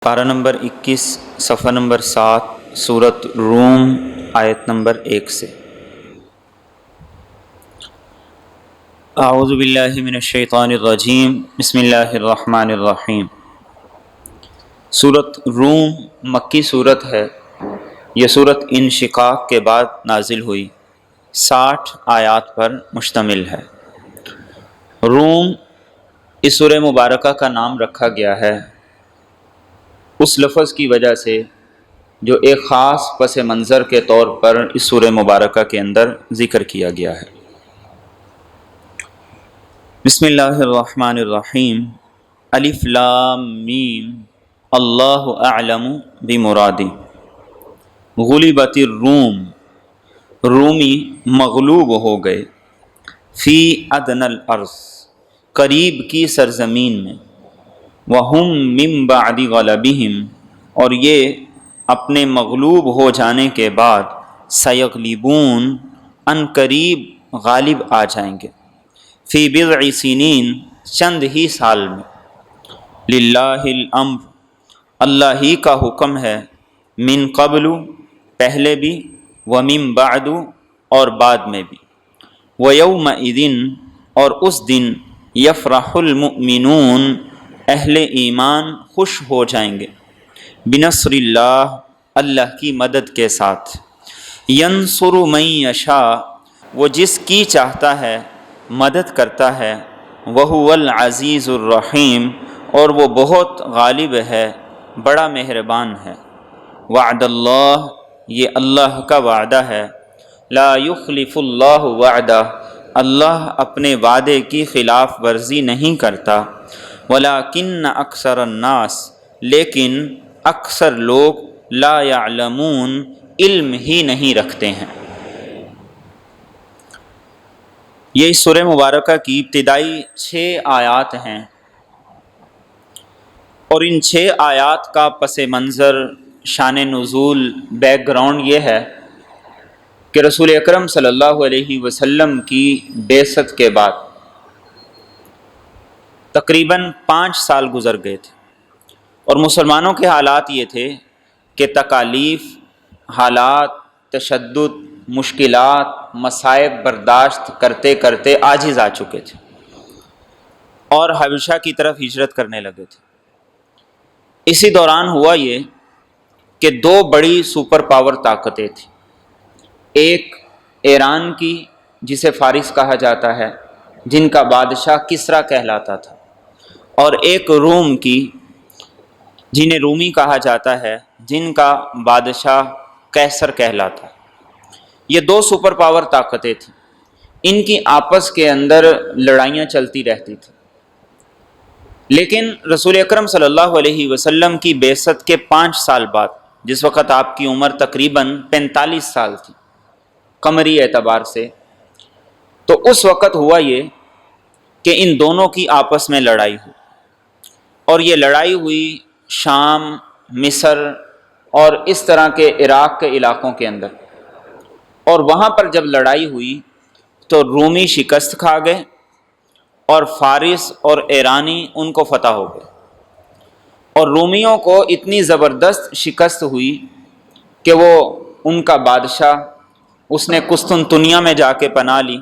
پارہ نمبر 21 صفحہ نمبر 7 سورۃ روم آیت نمبر 1 سے۔ اعوذ باللہ من الشیطان الرجیم بسم اللہ الرحمن الرحیم۔ سورۃ روم مکی صورت ہے۔ یہ صورت انشقاق کے بعد نازل ہوئی، 60 آیات پر مشتمل ہے۔ روم اس سورہ مبارکہ کا نام رکھا گیا ہے اس لفظ کی وجہ سے جو ایک خاص پس منظر کے طور پر اس سورہ مبارکہ کے اندر ذکر کیا گیا ہے۔ بسم اللہ الرحمن الرحیم۔ الف لام میم اللہ اعلم بمرادی۔ غلبت الروم، رومی مغلوب ہو گئے، فی ادنی الارض، قریب کی سرزمین میں، وَهُمْ مِنْ بَعْدِ غَلَبِهِمْ، اور یہ اپنے مغلوب ہو جانے کے بعد سَيَغْلِبُونَ، ان قریب غالب آ جائیں گے، فی بضع سنین، چند ہی سال میں، للہ الامر، اللہ ہی کا حکم ہے، من قبل، پہلے بھی، ومن بعد، اور بعد میں بھی، ویومئذ، اور اس دن، یفرح المؤمنون، اہل ایمان خوش ہو جائیں گے، بنصر اللہ، اللہ کی مدد کے ساتھ، ینصر من یشاء، وہ جس کی چاہتا ہے مدد کرتا ہے، وہو العزیز الرحیم، اور وہ بہت غالب ہے، بڑا مہربان ہے، وعد اللہ، یہ اللہ کا وعدہ ہے، لا یخلف اللہ وعدہ، اللہ اپنے وعدے کی خلاف ورزی نہیں کرتا، وَلَٰكِنَّ أَكْثَرَ النَّاسِ، لیکن اکثر لوگ، لا يعلمون، علم ہی نہیں رکھتے ہیں۔ یہ اس سورہ مبارکہ کی ابتدائی 6 آیات ہیں، اور ان 6 آیات کا پس منظر، شان نزول، بیک گراؤنڈ یہ ہے کہ رسول اکرم صلی اللہ علیہ وسلم کی بعثت کے بعد تقریباً 5 سال گزر گئے تھے، اور مسلمانوں کے حالات یہ تھے کہ تکالیف، حالات، تشدد، مشکلات، مصائب برداشت کرتے کرتے عاجز آ چکے تھے، اور حبشہ کی طرف ہجرت کرنے لگے تھے۔ اسی دوران ہوا یہ کہ 2 بڑی سپر پاور طاقتیں تھیں، ایک ایران کی جسے فارس کہا جاتا ہے، جن کا بادشاہ کسریٰ کہلاتا تھا، اور ایک روم کی جنہیں رومی کہا جاتا ہے، جن کا بادشاہ قیصر کہلاتا ہے۔ یہ 2 سپر پاور طاقتیں تھیں، ان کی آپس کے اندر لڑائیاں چلتی رہتی تھیں، لیکن رسول اکرم صلی اللہ علیہ وسلم کی بعثت کے 5 سال بعد، جس وقت آپ کی عمر تقریباً 45 سال تھی قمری اعتبار سے، تو اس وقت ہوا یہ کہ ان دونوں کی آپس میں لڑائی ہوئی، اور یہ لڑائی ہوئی شام، مصر اور اس طرح کے عراق کے علاقوں کے اندر، اور وہاں پر جب لڑائی ہوئی تو رومی شکست کھا گئے، اور فارس اور ایرانی ان کو فتح ہو گئے، اور رومیوں کو اتنی زبردست شکست ہوئی کہ وہ ان کا بادشاہ، اس نے قسطنطنیہ میں جا کے پناہ لی،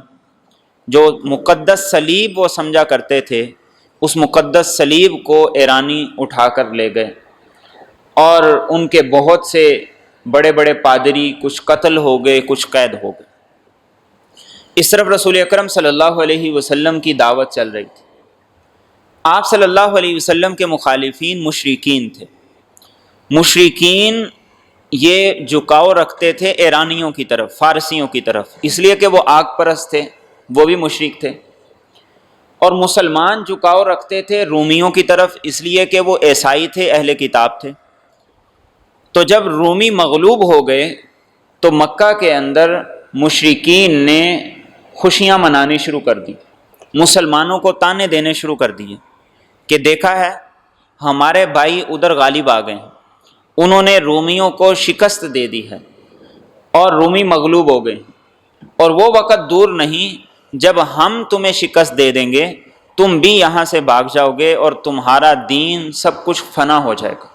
جو مقدس صلیب وہ سمجھا کرتے تھے، اس مقدس صلیب کو ایرانی اٹھا کر لے گئے، اور ان کے بہت سے بڑے بڑے پادری کچھ قتل ہو گئے، کچھ قید ہو گئے۔ اس طرف رسول اکرم صلی اللہ علیہ وسلم کی دعوت چل رہی تھی۔ آپ صلی اللہ علیہ وسلم کے مخالفین مشرکین تھے۔ مشرکین یہ جھکاؤ رکھتے تھے ایرانیوں کی طرف، فارسیوں کی طرف، اس لیے کہ وہ آگ پرست تھے، وہ بھی مشرک تھے، اور مسلمان جھکاؤ رکھتے تھے رومیوں کی طرف، اس لیے کہ وہ عیسائی تھے، اہل کتاب تھے۔ تو جب رومی مغلوب ہو گئے تو مکہ کے اندر مشرکین نے خوشیاں منانی شروع کر دی، مسلمانوں کو طعنے دینے شروع کر دیے کہ دیکھا ہے ہمارے بھائی ادھر غالب آ گئے ہیں، انہوں نے رومیوں کو شکست دے دی ہے، اور رومی مغلوب ہو گئے، اور وہ وقت دور نہیں جب ہم تمہیں شکست دے دیں گے، تم بھی یہاں سے بھاگ جاؤ گے، اور تمہارا دین سب کچھ فنا ہو جائے گا۔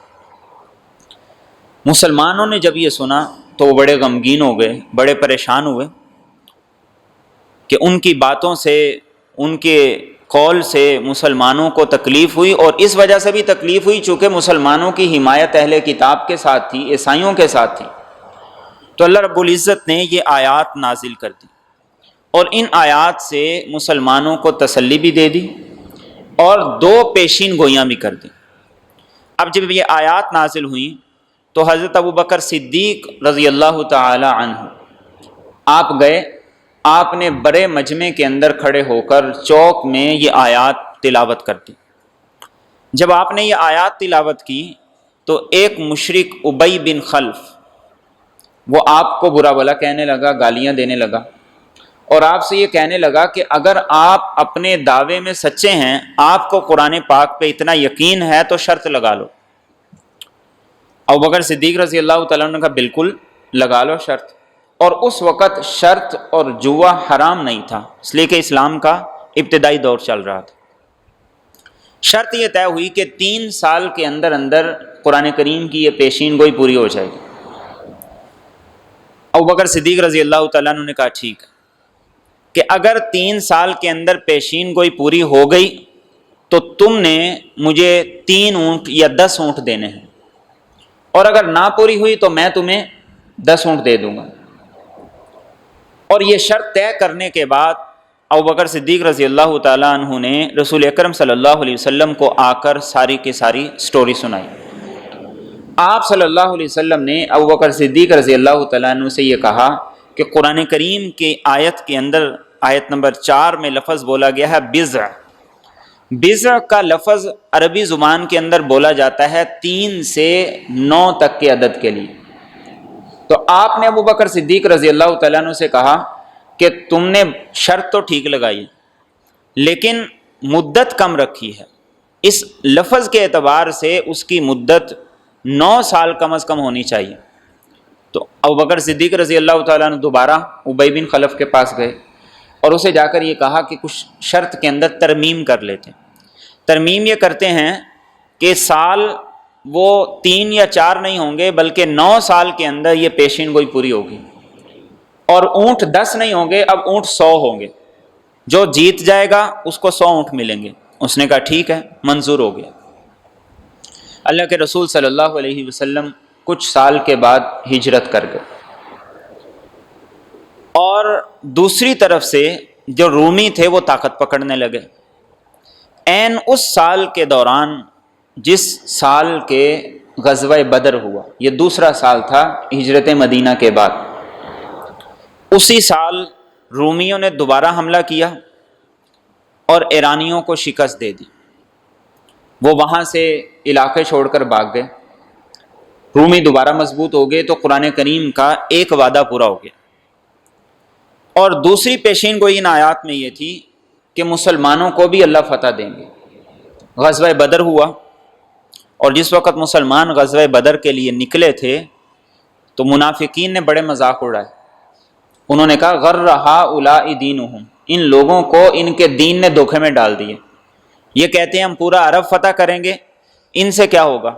مسلمانوں نے جب یہ سنا تو وہ بڑے غمگین ہو گئے، بڑے پریشان ہوئے کہ ان کی باتوں سے، ان کے قول سے مسلمانوں کو تکلیف ہوئی، اور اس وجہ سے بھی تکلیف ہوئی چونکہ مسلمانوں کی حمایت اہل کتاب کے ساتھ تھی، عیسائیوں کے ساتھ تھی۔ تو اللہ رب العزت نے یہ آیات نازل کر دی، اور ان آیات سے مسلمانوں کو تسلی بھی دے دی اور دو پیشین گوئیاں بھی کر دی۔ اب جب یہ آیات نازل ہوئیں تو حضرت ابوبکر صدیق رضی اللہ تعالی عنہ آپ گئے، آپ نے بڑے مجمع کے اندر کھڑے ہو کر چوک میں یہ آیات تلاوت کر دی۔ جب آپ نے یہ آیات تلاوت کی تو ایک مشرک ابی بن خلف وہ آپ کو برا بھلا کہنے لگا، گالیاں دینے لگا، اور آپ سے یہ کہنے لگا کہ اگر آپ اپنے دعوے میں سچے ہیں، آپ کو قرآن پاک پہ اتنا یقین ہے تو شرط لگا لو۔ ابوبکر صدیق رضی اللہ تعالیٰ عنہ نے کہا بالکل لگا لو شرط، اور اس وقت شرط اور جوا حرام نہیں تھا، اس لیے کہ اسلام کا ابتدائی دور چل رہا تھا۔ شرط یہ طے ہوئی کہ 3 سال کے اندر اندر قرآن کریم کی یہ پیشین گوئی پوری ہو جائے گی۔ ابوبکر صدیق رضی اللہ تعالیٰ عنہ نے کہا ٹھیک ہے، کہ اگر 3 سال کے اندر پیشین گوئی پوری ہو گئی تو تم نے مجھے 3 اونٹ یا 10 اونٹ دینے ہیں، اور اگر نہ پوری ہوئی تو میں تمہیں 10 اونٹ دے دوں گا۔ اور یہ شرط طے کرنے کے بعد ابوبکر صدیق رضی اللہ تعالیٰ عنہ نے رسول اکرم صلی اللہ علیہ وسلم کو آ کر ساری کی ساری سٹوری سنائی۔ آپ صلی اللہ علیہ وسلم نے ابوبکر صدیق رضی اللہ تعالیٰ عنہ سے یہ کہا کہ قرآن کریم کی آیت کے اندر آیت نمبر 4 میں لفظ بولا گیا ہے بضع۔ بضع کا لفظ عربی زبان کے اندر بولا جاتا ہے 3 سے 9 تک کے عدد کے لیے۔ تو آپ نے ابوبکر صدیق رضی اللہ تعالیٰ عنہ سے کہا کہ تم نے شرط تو ٹھیک لگائی لیکن مدت کم رکھی ہے، اس لفظ کے اعتبار سے اس کی مدت 9 سال کم از کم ہونی چاہیے۔ تو ابوبکر صدیق رضی اللہ تعالیٰ عنہ دوبارہ ابی بن خلف کے پاس گئے اور اسے جا کر یہ کہا کہ کچھ شرط کے اندر ترمیم کر لیتے ہیں۔ ترمیم یہ کرتے ہیں کہ سال وہ 3 یا 4 نہیں ہوں گے بلکہ 9 سال کے اندر یہ پیشین گوئی پوری ہوگی، اور اونٹ 10 نہیں ہوں گے، اب اونٹ 100 ہوں گے، جو جیت جائے گا اس کو 100 اونٹ ملیں گے۔ اس نے کہا ٹھیک ہے، منظور ہو گیا۔ اللہ کے رسول صلی اللہ علیہ وسلم کچھ سال کے بعد ہجرت کر گئے، اور دوسری طرف سے جو رومی تھے وہ طاقت پکڑنے لگے۔ عین اس سال کے دوران جس سال کے غزوہ بدر ہوا، یہ دوسرا سال تھا ہجرت مدینہ کے بعد، اسی سال رومیوں نے دوبارہ حملہ کیا اور ایرانیوں کو شکست دے دی۔ وہ وہاں سے علاقے چھوڑ کر بھاگ گئے، رومی دوبارہ مضبوط ہو گئے، تو قرآن کریم کا ایک وعدہ پورا ہو گیا۔ اور دوسری پیشین گوئی ان آیات میں یہ تھی کہ مسلمانوں کو بھی اللہ فتح دیں گے۔ غزوہ بدر ہوا، اور جس وقت مسلمان غزوہ بدر کے لیے نکلے تھے تو منافقین نے بڑے مذاق اڑائے۔ انہوں نے کہا غر ہؤلاء دینہم، ان لوگوں کو ان کے دین نے دھوکے میں ڈال دیے، یہ کہتے ہیں ہم پورا عرب فتح کریں گے، ان سے کیا ہوگا؟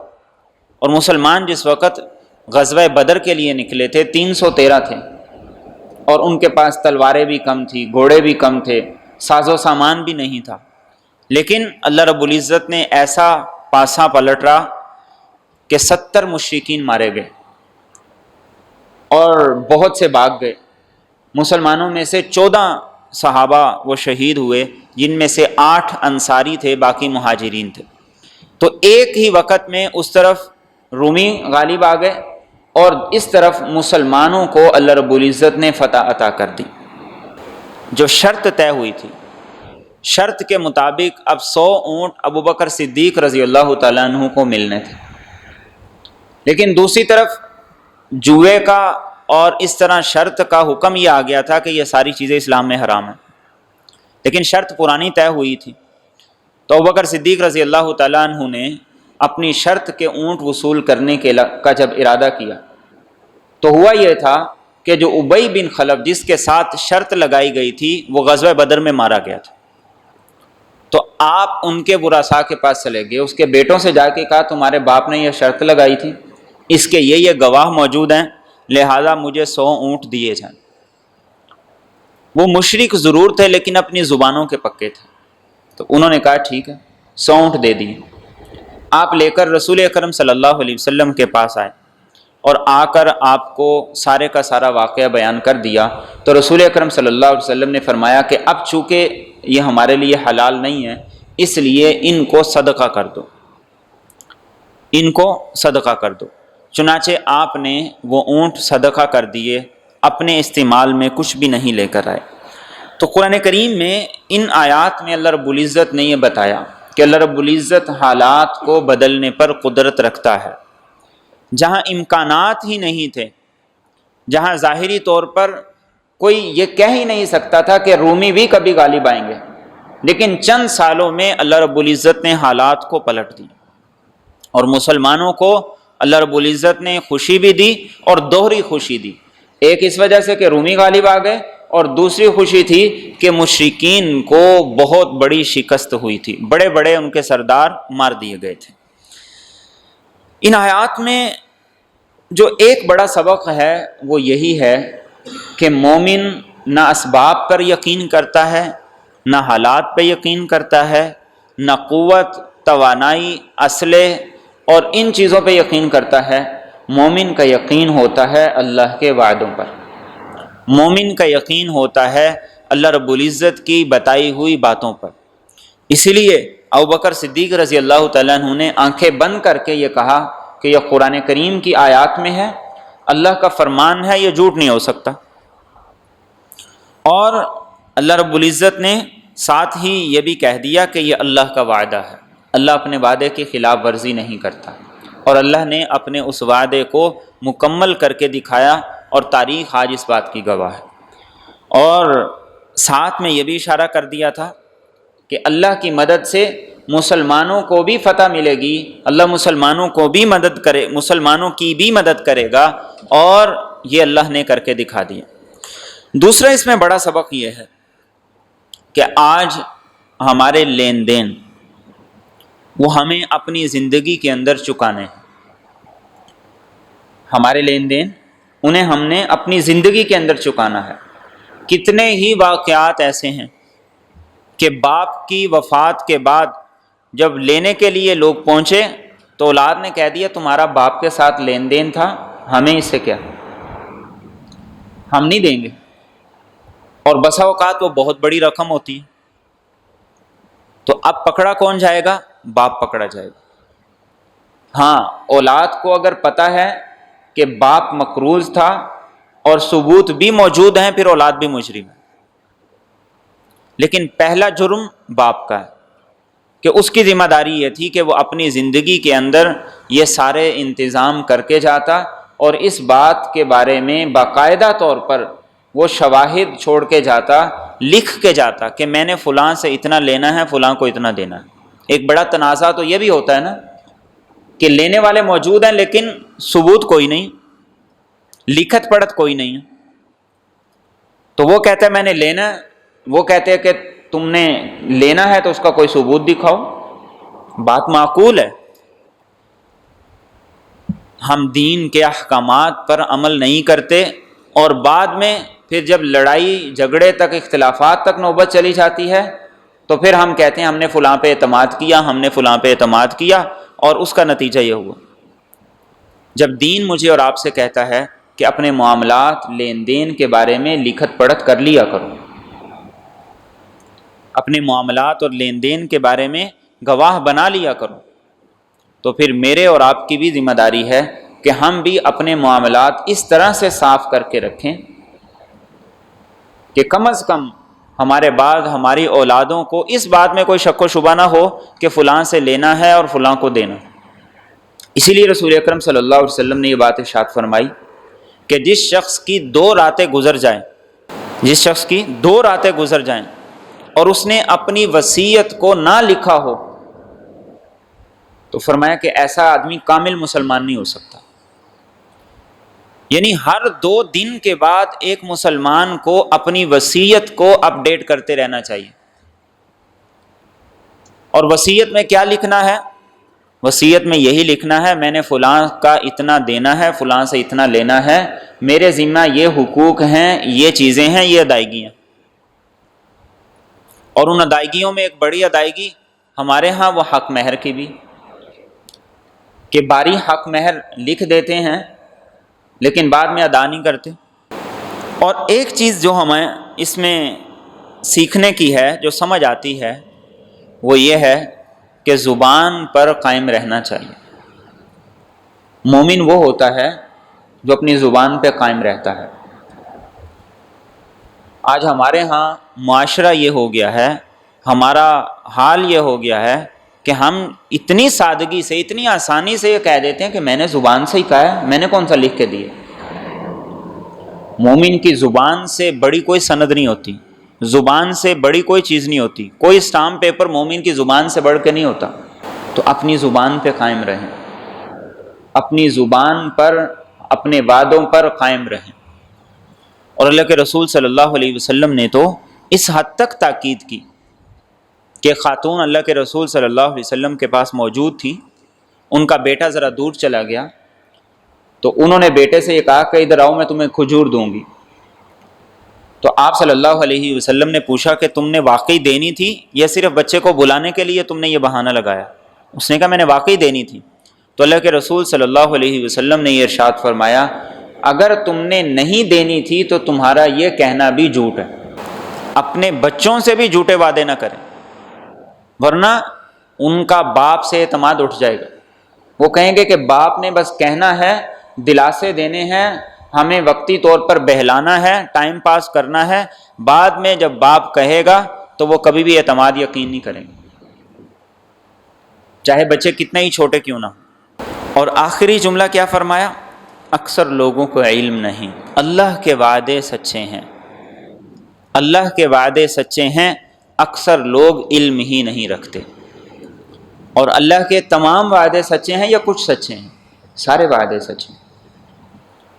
اور مسلمان جس وقت غزوہ بدر کے لیے نکلے تھے 313 تھے، اور ان کے پاس تلواریں بھی کم تھی، گھوڑے بھی کم تھے، ساز و سامان بھی نہیں تھا، لیکن اللہ رب العزت نے ایسا پاسا پلٹا کہ 70 مشرکین مارے گئے اور بہت سے بھاگ گئے۔ مسلمانوں میں سے 14 صحابہ وہ شہید ہوئے، جن میں سے 8 انصاری تھے، باقی مہاجرین تھے۔ تو ایک ہی وقت میں اس طرف رومی غالب آ گئے اور اس طرف مسلمانوں کو اللہ رب العزت نے فتح عطا کر دی۔ جو شرط طے ہوئی تھی، شرط کے مطابق اب 100 اونٹ ابوبکر صدیق رضی اللہ تعالیٰ عنہ کو ملنے تھے، لیکن دوسری طرف جوئے کا اور اس طرح شرط کا حکم یہ آ گیا تھا کہ یہ ساری چیزیں اسلام میں حرام ہیں، لیکن شرط پرانی طے ہوئی تھی۔ تو ابوبکر صدیق رضی اللہ تعالیٰ عنہ نے اپنی شرط کے اونٹ وصول کرنے کا جب ارادہ کیا تو ہوا یہ تھا کہ جو ابی بن خلف جس کے ساتھ شرط لگائی گئی تھی وہ غزوہ بدر میں مارا گیا تھا۔ تو آپ ان کے براسا کے پاس چلے گئے، اس کے بیٹوں سے جا کے کہا تمہارے باپ نے یہ شرط لگائی تھی اس کے یہ گواہ موجود ہیں، لہذا مجھے 100 اونٹ دیے جائیں۔ وہ مشرک ضرور تھے لیکن اپنی زبانوں کے پکے تھے، تو انہوں نے کہا ٹھیک ہے، 100 اونٹ دے دیے۔ آپ لے کر رسول اکرم صلی اللہ علیہ وسلم کے پاس آئے اور آ کر آپ کو سارے کا سارا واقعہ بیان کر دیا، تو رسول اکرم صلی اللہ علیہ وسلم نے فرمایا کہ اب چونکہ یہ ہمارے لیے حلال نہیں ہے، اس لیے ان کو صدقہ کر دو، ان کو صدقہ کر دو۔ چنانچہ آپ نے وہ اونٹ صدقہ کر دیے، اپنے استعمال میں کچھ بھی نہیں لے کر آئے۔ تو قرآن کریم میں ان آیات میں اللہ رب العزت نے یہ بتایا کہ اللہ رب العزت حالات کو بدلنے پر قدرت رکھتا ہے۔ جہاں امکانات ہی نہیں تھے، جہاں ظاہری طور پر کوئی یہ کہہ ہی نہیں سکتا تھا کہ رومی بھی کبھی غالب آئیں گے، لیکن چند سالوں میں اللہ رب العزت نے حالات کو پلٹ دی اور مسلمانوں کو اللہ رب العزت نے خوشی بھی دی اور دوہری خوشی دی۔ ایک اس وجہ سے کہ رومی غالب آ گئے، اور دوسری خوشی تھی کہ مشرکین کو بہت بڑی شکست ہوئی تھی، بڑے بڑے ان کے سردار مار دیے گئے تھے۔ ان آیات میں جو ایک بڑا سبق ہے وہ یہی ہے کہ مومن نہ اسباب پر یقین کرتا ہے، نہ حالات پہ یقین کرتا ہے، نہ قوت، توانائی، اسلحے اور ان چیزوں پہ یقین کرتا ہے۔ مومن کا یقین ہوتا ہے اللہ کے وعدوں پر، مومن کا یقین ہوتا ہے اللہ رب العزت کی بتائی ہوئی باتوں پر۔ اسی لیے ابوبکر صدیق رضی اللہ تعالیٰ عنہ نے آنکھیں بند کر کے یہ کہا کہ یہ قرآن کریم کی آیات میں ہے، اللہ کا فرمان ہے، یہ جھوٹ نہیں ہو سکتا۔ اور اللہ رب العزت نے ساتھ ہی یہ بھی کہہ دیا کہ یہ اللہ کا وعدہ ہے، اللہ اپنے وعدے کی خلاف ورزی نہیں کرتا، اور اللہ نے اپنے اس وعدے کو مکمل کر کے دکھایا، اور تاریخ آج اس بات کی گواہ ہے۔ اور ساتھ میں یہ بھی اشارہ کر دیا تھا کہ اللہ کی مدد سے مسلمانوں کو بھی فتح ملے گی، اللہ مسلمانوں کو بھی مدد کرے، مسلمانوں کی بھی مدد کرے گا، اور یہ اللہ نے کر کے دکھا دیا۔ دوسرا اس میں بڑا سبق یہ ہے کہ آج ہمارے لین دین وہ ہمیں اپنی زندگی کے اندر چکانے ہیں۔ ہمارے لین دین انہیں ہم نے اپنی زندگی کے اندر چکانا ہے۔ کتنے ہی واقعات ایسے ہیں کہ باپ کی وفات کے بعد جب لینے کے لیے لوگ پہنچے تو اولاد نے کہہ دیا تمہارا باپ کے ساتھ لین دین تھا، ہمیں اس سے کیا، ہم نہیں دیں گے۔ اور بسا اوقات وہ بہت بڑی رقم ہوتی ہے، تو اب پکڑا کون جائے گا؟ باپ پکڑا جائے گا۔ ہاں، اولاد کو اگر پتہ ہے کہ باپ مقروض تھا اور ثبوت بھی موجود ہیں، پھر اولاد بھی مجرم ہے، لیکن پہلا جرم باپ کا ہے کہ اس کی ذمہ داری یہ تھی کہ وہ اپنی زندگی کے اندر یہ سارے انتظام کر کے جاتا، اور اس بات کے بارے میں باقاعدہ طور پر وہ شواہد چھوڑ کے جاتا، لکھ کے جاتا کہ میں نے فلاں سے اتنا لینا ہے، فلاں کو اتنا دینا ہے۔ ایک بڑا تنازع تو یہ بھی ہوتا ہے نا کہ لینے والے موجود ہیں لیکن ثبوت کوئی نہیں، لکھت پڑھت کوئی نہیں ہے، تو وہ کہتا ہے میں نے لینا ہے، وہ کہتے ہیں کہ تم نے لینا ہے تو اس کا کوئی ثبوت دکھاؤ۔ بات معقول ہے؟ ہم دین کے احکامات پر عمل نہیں کرتے، اور بعد میں پھر جب لڑائی جھگڑے تک، اختلافات تک نوبت چلی جاتی ہے تو پھر ہم کہتے ہیں ہم نے فلاں پہ اعتماد کیا، ہم نے فلاں پہ اعتماد کیا، اور اس کا نتیجہ یہ ہوا۔ جب دین مجھے اور آپ سے کہتا ہے کہ اپنے معاملات، لین دین کے بارے میں لکھت پڑھت کر لیا کرو، اپنے معاملات اور لین دین کے بارے میں گواہ بنا لیا کرو، تو پھر میرے اور آپ کی بھی ذمہ داری ہے کہ ہم بھی اپنے معاملات اس طرح سے صاف کر کے رکھیں کہ کم از کم ہمارے بعد ہماری اولادوں کو اس بات میں کوئی شک و شبہ نہ ہو کہ فلاں سے لینا ہے اور فلاں کو دینا۔ اسی لیے رسول اکرم صلی اللہ علیہ وسلم نے یہ بات ارشاد فرمائی کہ جس شخص کی 2 راتیں گزر جائیں، جس شخص کی 2 راتیں گزر جائیں اور اس نے اپنی وصیت کو نہ لکھا ہو، تو فرمایا کہ ایسا آدمی کامل مسلمان نہیں ہو سکتا۔ یعنی ہر 2 دن کے بعد ایک مسلمان کو اپنی وصیت کو اپ ڈیٹ کرتے رہنا چاہیے۔ اور وصیت میں کیا لکھنا ہے؟ وصیت میں یہی لکھنا ہے میں نے فلاں کا اتنا دینا ہے، فلاں سے اتنا لینا ہے، میرے ذمہ یہ حقوق ہیں، یہ چیزیں ہیں، یہ ادائیگیاں۔ اور ان ادائیگیوں میں ایک بڑی ادائیگی ہمارے ہاں وہ حق مہر کی بھی، کہ باری حق مہر لکھ دیتے ہیں لیکن بعد میں ادا نہیں کرتے۔ اور ایک چیز جو ہمیں اس میں سیکھنے کی ہے، جو سمجھ آتی ہے، وہ یہ ہے کہ زبان پر قائم رہنا چاہیے۔ مومن وہ ہوتا ہے جو اپنی زبان پہ قائم رہتا ہے۔ آج ہمارے ہاں معاشرہ یہ ہو گیا ہے، ہمارا حال یہ ہو گیا ہے کہ ہم اتنی سادگی سے، اتنی آسانی سے یہ کہہ دیتے ہیں کہ میں نے زبان سے ہی کہا ہے، میں نے کون سا لکھ کے دیا۔ مومن کی زبان سے بڑی کوئی سند نہیں ہوتی، زبان سے بڑی کوئی چیز نہیں ہوتی، کوئی اسٹامپ پیپر مومن کی زبان سے بڑھ کے نہیں ہوتا۔ تو اپنی زبان پہ قائم رہیں، اپنی زبان پر، اپنے وعدوں پر قائم رہیں۔ اور اللہ کے رسول صلی اللہ علیہ وسلم نے تو اس حد تک تاکید کی کہ خاتون اللہ کے رسول صلی اللہ علیہ وسلم کے پاس موجود تھی، ان کا بیٹا ذرا دور چلا گیا تو انہوں نے بیٹے سے یہ کہا کہ ادھر آؤ میں تمہیں کھجور دوں گی۔ تو آپ صلی اللہ علیہ وسلم نے پوچھا کہ تم نے واقعی دینی تھی یا صرف بچے کو بلانے کے لیے تم نے یہ بہانہ لگایا؟ اس نے کہا میں نے واقعی دینی تھی۔ تو اللہ کے رسول صلی اللہ علیہ وسلم نے یہ ارشاد فرمایا اگر تم نے نہیں دینی تھی تو تمہارا یہ کہنا بھی جھوٹ ہے۔ اپنے بچوں سے بھی جھوٹے وعدے نہ کریں، ورنہ ان کا باپ سے اعتماد اٹھ جائے گا۔ وہ کہیں گے کہ باپ نے بس کہنا ہے، دلاسے دینے ہیں، ہمیں وقتی طور پر بہلانا ہے، ٹائم پاس کرنا ہے، بعد میں جب باپ کہے گا تو وہ کبھی بھی اعتماد یقین نہیں کریں گے، چاہے بچے کتنے ہی چھوٹے کیوں نہ۔ اور آخری جملہ کیا فرمایا؟ اکثر لوگوں کو علم نہیں۔ اللہ کے وعدے سچے ہیں، اللہ کے وعدے سچے ہیں، اکثر لوگ علم ہی نہیں رکھتے۔ اور اللہ کے تمام وعدے سچے ہیں یا کچھ سچے ہیں؟ سارے وعدے سچے ہیں۔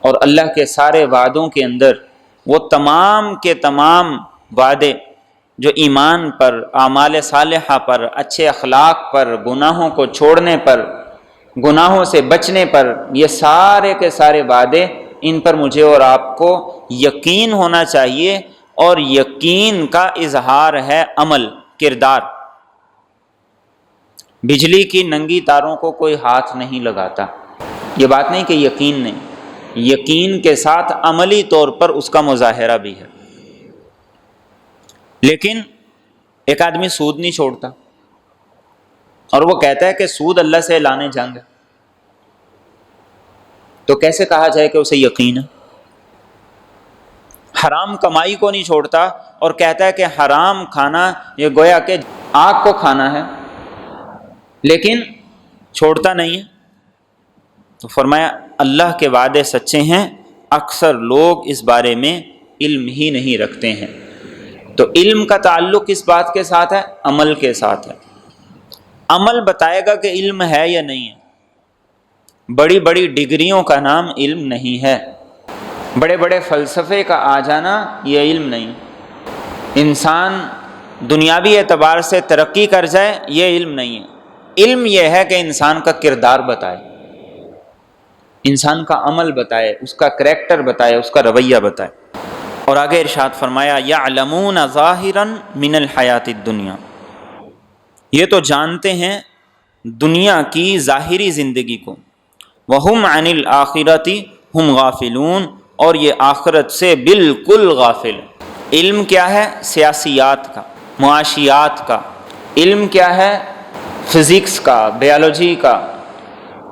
اور اللہ کے سارے وعدوں کے اندر وہ تمام کے تمام وعدے جو ایمان پر، اعمال صالحہ پر، اچھے اخلاق پر، گناہوں کو چھوڑنے پر، گناہوں سے بچنے پر، یہ سارے کے سارے وعدے، ان پر مجھے اور آپ کو یقین ہونا چاہیے۔ اور یقین کا اظہار ہے عمل، کردار۔ بجلی کی ننگی تاروں کو کوئی ہاتھ نہیں لگاتا، یہ بات نہیں کہ یقین نہیں، یقین کے ساتھ عملی طور پر اس کا مظاہرہ بھی ہے۔ لیکن ایک آدمی سود نہیں چھوڑتا اور وہ کہتا ہے کہ سود اللہ سے اعلان جنگ ہے، تو کیسے کہا جائے کہ اسے یقین ہے؟ حرام کمائی کو نہیں چھوڑتا اور کہتا ہے کہ حرام کھانا یہ گویا کہ آگ کو کھانا ہے، لیکن چھوڑتا نہیں ہے۔ تو فرمایا اللہ کے وعدے سچے ہیں، اکثر لوگ اس بارے میں علم ہی نہیں رکھتے ہیں۔ تو علم کا تعلق اس بات کے ساتھ ہے، عمل کے ساتھ ہے۔ عمل بتائے گا کہ علم ہے یا نہیں ہے۔ بڑی بڑی ڈگریوں کا نام علم نہیں ہے، بڑے بڑے فلسفے کا آ جانا یہ علم نہیں۔ انسان دنیاوی اعتبار سے ترقی کر جائے یہ علم نہیں ہے۔ علم یہ ہے کہ انسان کا کردار بتائے، انسان کا عمل بتائے، اس کا کریکٹر بتائے، اس کا رویہ بتائے۔ اور آگے ارشاد فرمایا یعلمون ظاہرا من الحیات الدنیا، یہ تو جانتے ہیں دنیا کی ظاہری زندگی کو، وہم عن الآخرۃ ہم غافلون، اور یہ آخرت سے بالکل غافل۔ علم کیا ہے؟ سیاسیات کا، معاشیات کا۔ علم کیا ہے؟ فزکس کا، بیالوجی کا۔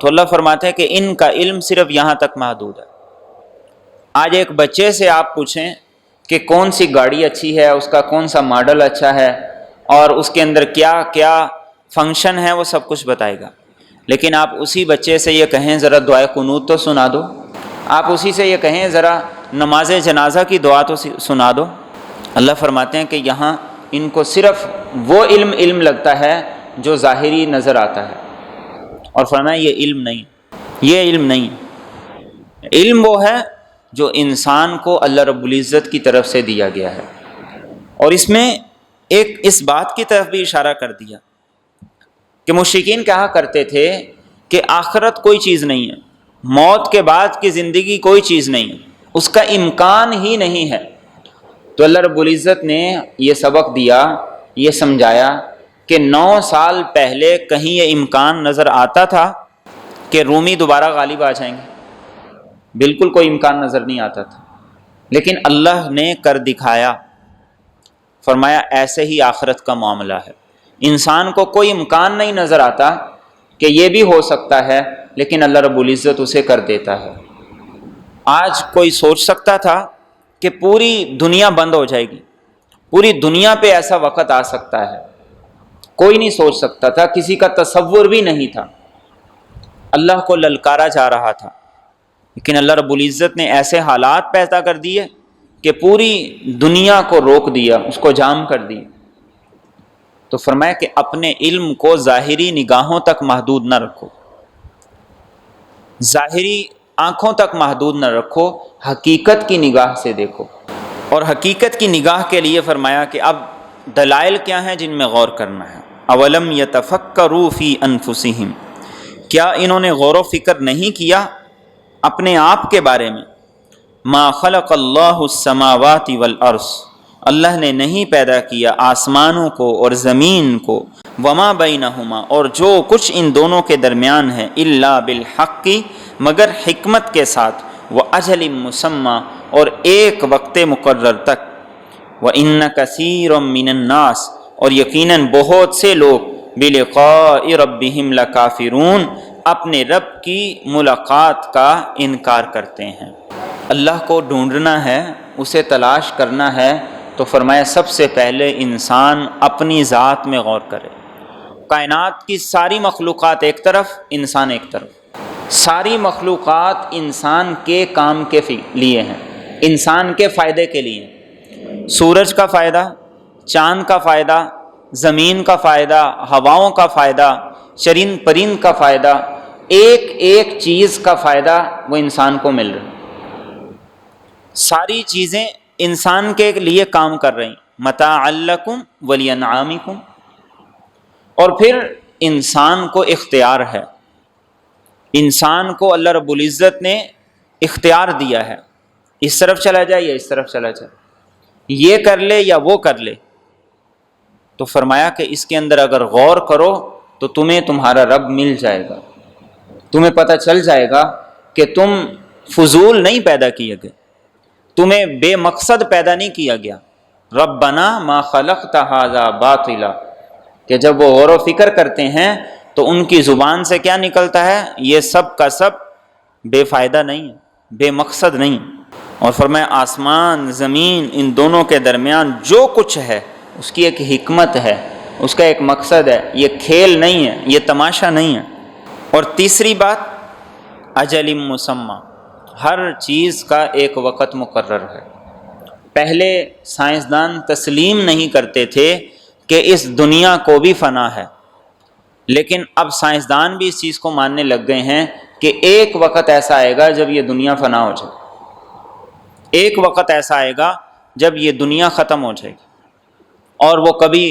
تو اللہ فرماتے ہیں کہ ان کا علم صرف یہاں تک محدود ہے۔ آج ایک بچے سے آپ پوچھیں کہ کون سی گاڑی اچھی ہے، اس کا کون سا ماڈل اچھا ہے اور اس کے اندر کیا کیا فنکشن ہے، وہ سب کچھ بتائے گا۔ لیکن آپ اسی بچے سے یہ کہیں ذرا دعائے قنوت تو سنا دو، آپ اسی سے یہ کہیں ذرا نماز جنازہ کی دعا تو سنا دو، اللہ فرماتے ہیں کہ یہاں ان کو صرف وہ علم لگتا ہے جو ظاہری نظر آتا ہے، اور فرمایا یہ علم نہیں، یہ علم نہیں۔ علم وہ ہے جو انسان کو اللہ رب العزت کی طرف سے دیا گیا ہے۔ اور اس میں ایک اس بات کی طرف بھی اشارہ کر دیا کہ مشرکین کہا کرتے تھے کہ آخرت کوئی چیز نہیں ہے، موت کے بعد کی زندگی کوئی چیز نہیں ہے، اس کا امکان ہی نہیں ہے۔ تو اللہ رب العزت نے یہ سبق دیا، یہ سمجھایا کہ 9 سال پہلے کہیں یہ امکان نظر آتا تھا کہ رومی دوبارہ غالب آ جائیں گے؟ بالکل کوئی امکان نظر نہیں آتا تھا، لیکن اللہ نے کر دکھایا۔ فرمایا ایسے ہی آخرت کا معاملہ ہے، انسان کو کوئی امکان نہیں نظر آتا کہ یہ بھی ہو سکتا ہے، لیکن اللہ رب العزت اسے کر دیتا ہے۔ آج کوئی سوچ سکتا تھا کہ پوری دنیا بند ہو جائے گی، پوری دنیا پہ ایسا وقت آ سکتا ہے؟ کوئی نہیں سوچ سکتا تھا، کسی کا تصور بھی نہیں تھا۔ اللہ کو للکارا جا رہا تھا، لیکن اللہ رب العزت نے ایسے حالات پیدا کر دیے کہ پوری دنیا کو روک دیا، اس کو جام کر دیا۔ تو فرمایا کہ اپنے علم کو ظاہری نگاہوں تک محدود نہ رکھو، ظاہری آنکھوں تک محدود نہ رکھو، حقیقت کی نگاہ سے دیکھو۔ اور حقیقت کی نگاہ کے لیے فرمایا کہ اب دلائل کیا ہیں جن میں غور کرنا ہے۔ اولم یتفکروا فی انفسہم، کیا انہوں نے غور و فکر نہیں کیا اپنے آپ کے بارے میں؟ ما خلق اللہ السماوات والارض، اللہ نے نہیں پیدا کیا آسمانوں کو اور زمین کو، وما بینہما، اور جو کچھ ان دونوں کے درمیان ہے، الا بالحق، مگر حکمت کے ساتھ، واجل مسمی، اور ایک وقت مقرر تک، وان کثیر من الناس، اور یقیناً بہت سے لوگ، بلقاء ربہم لکافرون، اپنے رب کی ملاقات کا انکار کرتے ہیں۔ اللہ کو ڈھونڈنا ہے، اسے تلاش کرنا ہے، تو فرمایا سب سے پہلے انسان اپنی ذات میں غور کرے۔ کائنات کی ساری مخلوقات ایک طرف، انسان ایک طرف، ساری مخلوقات انسان کے کام کے لیے ہیں، انسان کے فائدے کے لیے۔ سورج کا فائدہ، چاند کا فائدہ، زمین کا فائدہ، ہواؤں کا فائدہ، چرند پرند کا فائدہ، ایک ایک چیز کا فائدہ وہ انسان کو مل رہا ہے۔ ساری چیزیں انسان کے لیے کام کر رہی، متاعا لکم ولانعامکم۔ اور پھر انسان کو اختیار ہے، انسان کو اللہ رب العزت نے اختیار دیا ہے، اس طرف چلا جائے یا اس طرف چلا جائے، یہ کر لے یا وہ کر لے۔ تو فرمایا کہ اس کے اندر اگر غور کرو تو تمہیں تمہارا رب مل جائے گا، تمہیں پتہ چل جائے گا کہ تم فضول نہیں پیدا کیے گئے، تمہیں بے مقصد پیدا نہیں کیا گیا۔ ربنا ما خلقت ھذا باطلا، کہ جب وہ غور و فکر کرتے ہیں تو ان کی زبان سے کیا نکلتا ہے؟ یہ سب کا سب بے فائدہ نہیں ہے، بے مقصد نہیں۔ اور فرمایا آسمان زمین ان دونوں کے درمیان جو کچھ ہے اس کی ایک حکمت ہے، اس کا ایک مقصد ہے، یہ کھیل نہیں ہے، یہ تماشا نہیں ہے۔ اور تیسری بات، اجل مسمی، ہر چیز کا ایک وقت مقرر ہے۔ پہلے سائنسدان تسلیم نہیں کرتے تھے کہ اس دنیا کو بھی فنا ہے، لیکن اب سائنسدان بھی اس چیز کو ماننے لگ گئے ہیں کہ ایک وقت ایسا آئے گا جب یہ دنیا فنا ہو جائے، ایک وقت ایسا آئے گا جب یہ دنیا ختم ہو جائے گی۔ اور وہ کبھی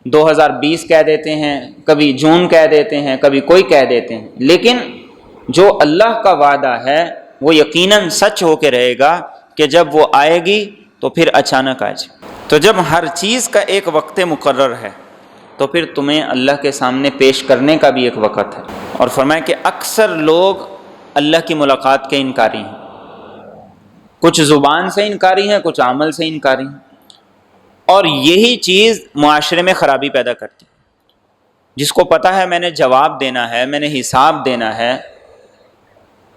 2020 کہہ دیتے ہیں، کبھی جون کہہ دیتے ہیں، کبھی کوئی کہہ دیتے ہیں، لیکن جو اللہ کا وعدہ ہے وہ یقیناً سچ ہو کے رہے گا کہ جب وہ آئے گی تو پھر اچانک آ جائے۔ تو جب ہر چیز کا ایک وقت مقرر ہے تو پھر تمہیں اللہ کے سامنے پیش کرنے کا بھی ایک وقت ہے۔ اور فرمایا کہ اکثر لوگ اللہ کی ملاقات کے انکاری ہیں، کچھ زبان سے انکاری ہیں، کچھ عمل سے انکاری ہیں، اور یہی چیز معاشرے میں خرابی پیدا کرتی ہے۔ جس کو پتہ ہے میں نے جواب دینا ہے، میں نے حساب دینا ہے،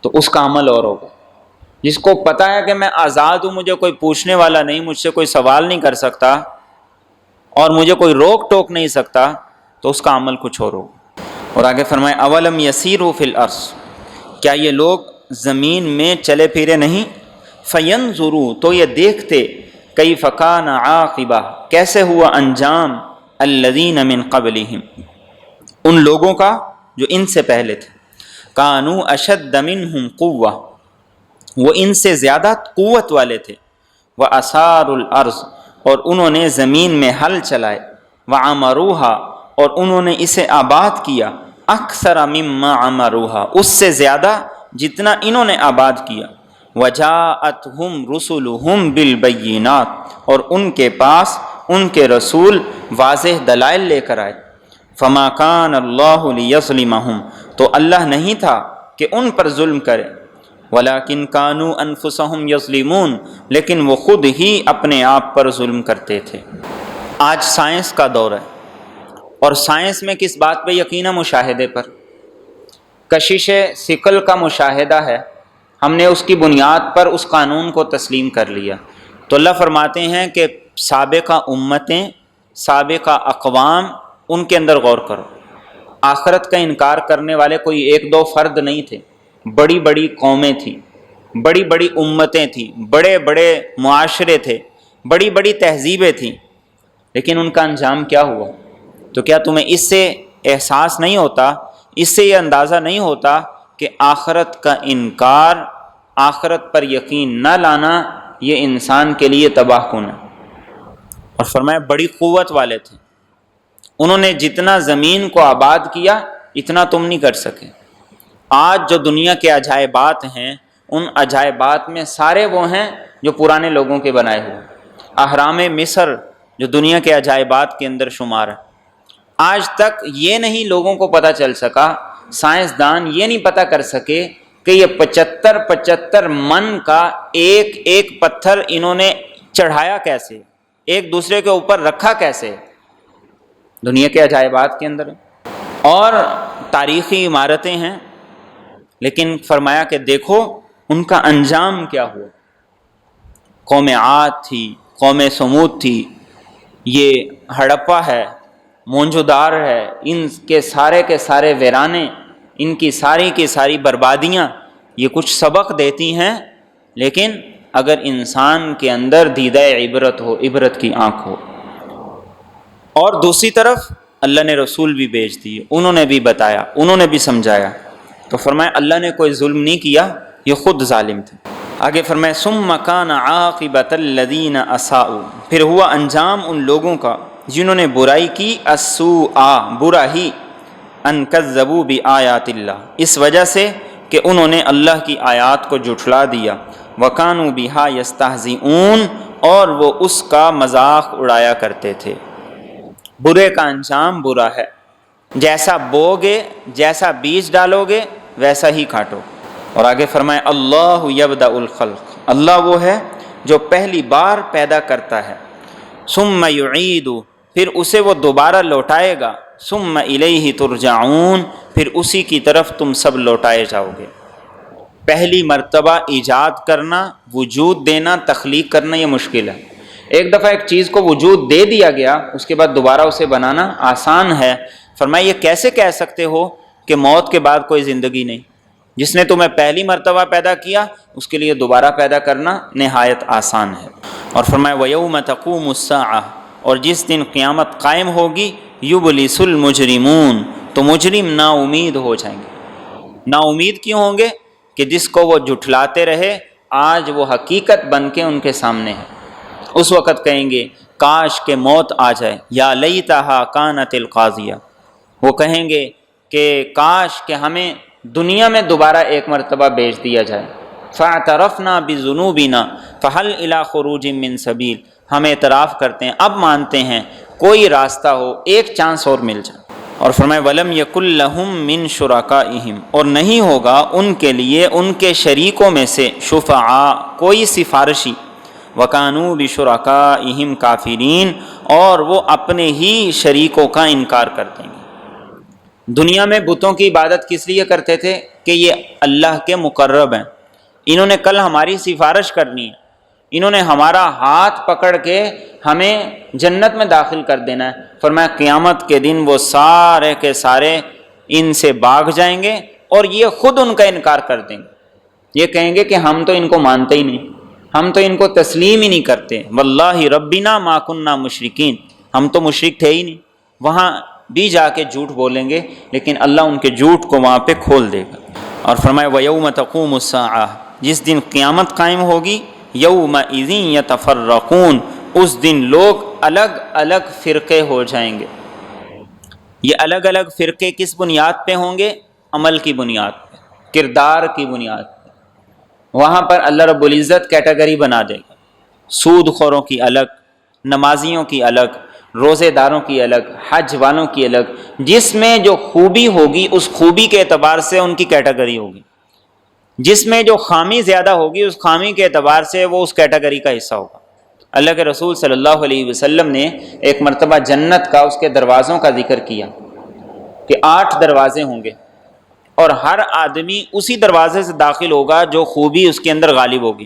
تو اس کا عمل اور ہوگا۔ جس کو پتہ ہے کہ میں آزاد ہوں، مجھے کوئی پوچھنے والا نہیں، مجھ سے کوئی سوال نہیں کر سکتا اور مجھے کوئی روک ٹوک نہیں سکتا، تو اس کا عمل کچھ اور ہوگا۔ اور آگے فرمائے اولم یسیروا فی الارض، کیا یہ لوگ زمین میں چلے پھرے نہیں؟ فینظروا، تو یہ دیکھتے، کیف کان عاقبہ، کیسے ہوا انجام، الذین من قبلہم، ان لوگوں کا جو ان سے پہلے تھے، کانوا اشد منہم قوہ، وہ ان سے زیادہ قوت والے تھے، وَأَثَارُوا الْأَرْضَ، اور انہوں نے زمین میں ہل چلائے، وَعَمَرُوهَا، اور انہوں نے اسے آباد کیا، اکثر مما عمروہا، اس سے زیادہ جتنا انہوں نے آباد کیا، وجاءتہم رسلہم بالبینات، اور ان کے پاس ان کے رسول واضح دلائل لے کر آئے، فما کان اللہ لیظلمہم، تو اللہ نہیں تھا کہ ان پر ظلم کرے، ولیکن کانوا انفسہم یظلمون، لیکن وہ خود ہی اپنے آپ پر ظلم کرتے تھے۔ آج سائنس کا دور ہے، اور سائنس میں کس بات پہ یقین ہے؟ مشاہدے پر۔ کشش ثقل کا مشاہدہ ہے، ہم نے اس کی بنیاد پر اس قانون کو تسلیم کر لیا، تو اللہ فرماتے ہیں کہ سابقہ امتیں، سابقہ اقوام، ان کے اندر غور کرو۔ آخرت کا انکار کرنے والے کوئی ایک دو فرد نہیں تھے، بڑی بڑی قومیں تھیں، بڑی بڑی امتیں تھیں، بڑے بڑے معاشرے تھے، بڑی بڑی تہذیبیں تھیں، لیکن ان کا انجام کیا ہوا؟ تو کیا تمہیں اس سے احساس نہیں ہوتا، اس سے یہ اندازہ نہیں ہوتا کہ آخرت کا انکار، آخرت پر یقین نہ لانا، یہ انسان کے لیے تباہ کن ہے؟ اور فرمایا بڑی قوت والے تھے، انہوں نے جتنا زمین کو آباد کیا اتنا تم نہیں کر سکے۔ آج جو دنیا کے عجائبات ہیں، ان عجائبات میں سارے وہ ہیں جو پرانے لوگوں کے بنائے ہوئے۔ اہرام مصر جو دنیا کے عجائبات کے اندر شمار ہے، آج تک یہ نہیں لوگوں کو پتہ چل سکا، سائنسدان یہ نہیں پتہ کر سکے کہ یہ 75 من کا ایک ایک پتھر انہوں نے چڑھایا کیسے، ایک دوسرے کے اوپر رکھا کیسے، دنیا کے عجائبات کے اندر۔ اور تاریخی عمارتیں ہیں، لیکن فرمایا کہ دیکھو ان کا انجام کیا ہوا۔ قوم عاد تھی، قوم سمود تھی، یہ ہڑپا ہے، موہنجودار ہے، ان کے سارے ویرانے، ان کی ساری بربادیاں، یہ کچھ سبق دیتی ہیں، لیکن اگر انسان کے اندر دیدہ عبرت ہو، عبرت کی آنکھ ہو۔ اور دوسری طرف اللہ نے رسول بھی بھیج دیے، انہوں نے بھی بتایا، انہوں نے بھی سمجھایا، تو فرمایا اللہ نے کوئی ظلم نہیں کیا، یہ خود ظالم تھے۔ آگے فرمایا ثم کان عاقبۃ الذین اساءوا، پھر ہوا انجام ان لوگوں کا جنہوں نے برائی کی، السوء، برا ہی، ان کذبوا بآیات اللہ، اس وجہ سے کہ انہوں نے اللہ کی آیات کو جھٹلا دیا، وکانوا بہا یستہزئون، اور وہ اس کا مذاق اڑایا کرتے تھے۔ برے کا انجام برا ہے، جیسا بوگے، جیسا بیج ڈالو گے ویسا ہی کاٹو۔ اور آگے فرمائے اللہ یبدأ الخلق، اللہ وہ ہے جو پہلی بار پیدا کرتا ہے، ثم یعید، پھر اسے وہ دوبارہ لوٹائے گا، ثم الیہ ترجعون، پھر اسی کی طرف تم سب لوٹائے جاؤ گے۔ پہلی مرتبہ ایجاد کرنا، وجود دینا، تخلیق کرنا یہ مشکل ہے۔ ایک دفعہ ایک چیز کو وجود دے دیا گیا، اس کے بعد دوبارہ اسے بنانا آسان ہے۔ فرمایا یہ کیسے کہہ سکتے ہو کہ موت کے بعد کوئی زندگی نہیں؟ جس نے تمہیں پہلی مرتبہ پیدا کیا اس کے لیے دوبارہ پیدا کرنا نہایت آسان ہے۔ اور فرمایا وَيَوْمَ تَقُومُ السَّاعَةُ، اور جس دن قیامت قائم ہوگی، يُبْلِسُ الْمُجْرِمُونَ، تو مجرم نا امید ہو جائیں گے۔ نا امید کیوں ہوں گے؟ کہ جس کو وہ جھٹلاتے رہے آج وہ حقیقت بن کے ان کے سامنے ہے۔ اس وقت کہیں گے کاش کہ موت آ جائے، یا لیتہا کانت القاضیہ، وہ کہیں گے کہ کاش کہ ہمیں دنیا میں دوبارہ ایک مرتبہ بھیج دیا جائے۔ فاعترفنا بذنوبنا فہل الی خروج من سبیل، ہم اعتراف کرتے ہیں، اب مانتے ہیں، کوئی راستہ ہو، ایک چانس اور مل جائے۔ اور فرمائے وَلَمْ يَكُنْ لَهُم مِّن شُرَكَائِهِمْ، اور نہیں ہوگا ان کے لیے ان کے شریکوں میں سے شفعاء، کوئی سفارشی، وَكَانُوا بِشُرَكَائِهِمْ كَافِرِينَ، اور وہ اپنے ہی شریکوں کا انکار کر دیں گے۔ دنیا میں بتوں کی عبادت کس لیے کرتے تھے؟ کہ یہ اللہ کے مقرب ہیں، انہوں نے کل ہماری سفارش کرنی ہے، انہوں نے ہمارا ہاتھ پکڑ کے ہمیں جنت میں داخل کر دینا ہے۔ فرمایا قیامت کے دن وہ سارے کے سارے ان سے بھاگ جائیں گے اور یہ خود ان کا انکار کر دیں گے، یہ کہیں گے کہ ہم تو ان کو مانتے ہی نہیں، ہم تو ان کو تسلیم ہی نہیں کرتے، واللہ ربنا ما کننا مشرکین، ہم تو مشرک تھے ہی نہیں۔ وہاں بھی جا کے جھوٹ بولیں گے، لیکن اللہ ان کے جھوٹ کو وہاں پہ کھول دے گا۔ اور فرمایا وَيَوْمَ تَقُومُ السَّاعَةُ، جس دن قیامت قائم ہوگی، يَوْمَئِذٍ يَتَفَرَّقُونَ، اس دن لوگ الگ الگ فرقے ہو جائیں گے۔ یہ الگ الگ فرقے کس بنیاد پہ ہوں گے؟ عمل کی بنیاد پہ، کردار کی بنیاد پہ۔ وہاں پر اللہ رب العزت کیٹیگری بنا دے گا، سود خوروں کی الگ، نمازیوں کی الگ، روزے داروں کی الگ، حج والوں کی الگ، جس میں جو خوبی ہوگی اس خوبی کے اعتبار سے ان کی کیٹیگری ہوگی، جس میں جو خامی زیادہ ہوگی اس خامی کے اعتبار سے وہ اس کیٹیگری کا حصہ ہوگا۔ اللہ کے رسول صلی اللہ علیہ وسلم نے ایک مرتبہ جنت کا، اس کے دروازوں کا ذکر کیا کہ 8 دروازے ہوں گے اور ہر آدمی اسی دروازے سے داخل ہوگا جو خوبی اس کے اندر غالب ہوگی۔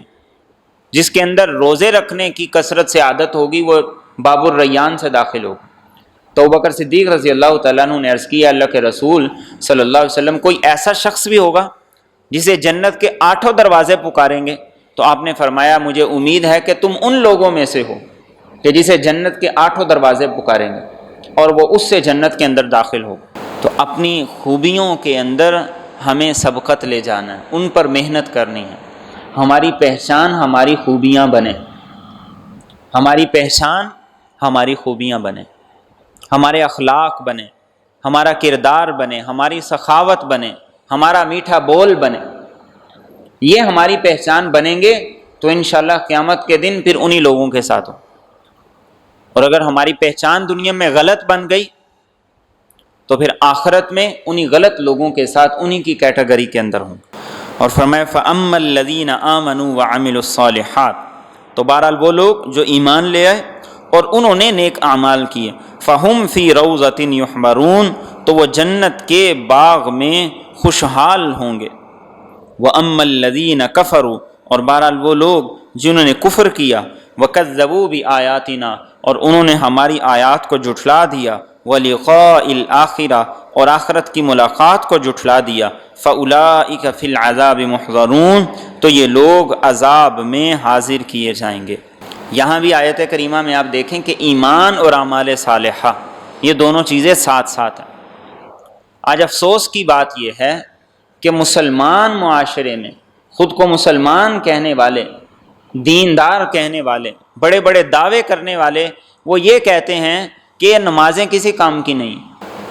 جس کے اندر روزے رکھنے کی کثرت سے عادت ہوگی وہ باب الریان سے داخل ہوگا۔ تو ابوبکر صدیق رضی اللہ تعالیٰ عنہ نے عرض کیا اللہ کے رسول صلی اللہ علیہ وسلم کوئی ایسا شخص بھی ہوگا جسے جنت کے 8 دروازے پکاریں گے؟ تو آپ نے فرمایا مجھے امید ہے کہ تم ان لوگوں میں سے ہو کہ جسے جنت کے 8 دروازے پکاریں گے اور وہ اس سے جنت کے اندر داخل ہو۔ تو اپنی خوبیوں کے اندر ہمیں سبقت لے جانا ہے، ان پر محنت کرنی ہے، ہماری پہچان ہماری خوبیاں بنے، ہماری پہچان ہماری خوبیاں بنے، ہمارے اخلاق بنے، ہمارا کردار بنے، ہماری سخاوت بنے، ہمارا میٹھا بول بنے۔ یہ ہماری پہچان بنیں گے تو انشاءاللہ قیامت کے دن پھر انہی لوگوں کے ساتھ ہو۔ اور اگر ہماری پہچان دنیا میں غلط بن گئی تو پھر آخرت میں انہی غلط لوگوں کے ساتھ انہی کی کیٹیگری کے اندر ہوں۔ اور فرمایا فَأَمَّا الَّذِينَ آمَنُوا وَعَمِلُوا الصَّالِحَاتِ، تو بہرحال وہ لوگ جو ایمان لے آئے اور انہوں نے نیک اعمال کیے، فَهُمْ فِي رَوْضَةٍ يُحْبَرُونَ، تو وہ جنت کے باغ میں خوشحال ہوں گے۔ وَأَمَّا الَّذِينَ كَفَرُوا، اور بہرحال وہ لوگ جنہوں نے کفر کیا، وَكَذَّبُوا بِآيَاتِنَا، اور انہوں نے ہماری آیات کو جھٹلا دیا، وَلِقَاءِ الْآخِرَةِ، اور آخرت کی ملاقات کو جھٹلا دیا، فَأُولَٰئِكَ فِي الْعَذَابِ مُحْضَرُونَ، تو یہ لوگ عذاب میں حاضر کیے جائیں گے۔ یہاں بھی آیت کریمہ میں آپ دیکھیں کہ ایمان اور اعمال صالحہ یہ دونوں چیزیں ساتھ ساتھ ہیں۔ آج افسوس کی بات یہ ہے کہ مسلمان معاشرے میں خود کو مسلمان کہنے والے، دیندار کہنے والے، بڑے بڑے دعوے کرنے والے، وہ یہ کہتے ہیں کہ یہ نمازیں کسی کام کی نہیں،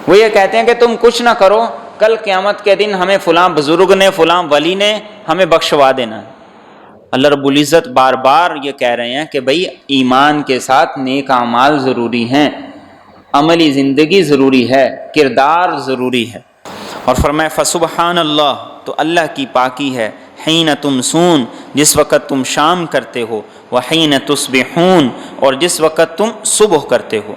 وہ یہ کہتے ہیں کہ تم کچھ نہ کرو، کل قیامت کے دن ہمیں فلاں بزرگ نے، فلاں ولی نے ہمیں بخشوا دینا ہے۔ اللہ رب العزت بار بار یہ کہہ رہے ہیں کہ بھئی ایمان کے ساتھ نیک اعمال ضروری ہیں، عملی زندگی ضروری ہے، کردار ضروری ہے۔ اور فرمایا فسبحان اللہ، تو اللہ کی پاکی ہے، حین تمسون، جس وقت تم شام کرتے ہو، وحین تصبحون، اور جس وقت تم صبح کرتے ہو،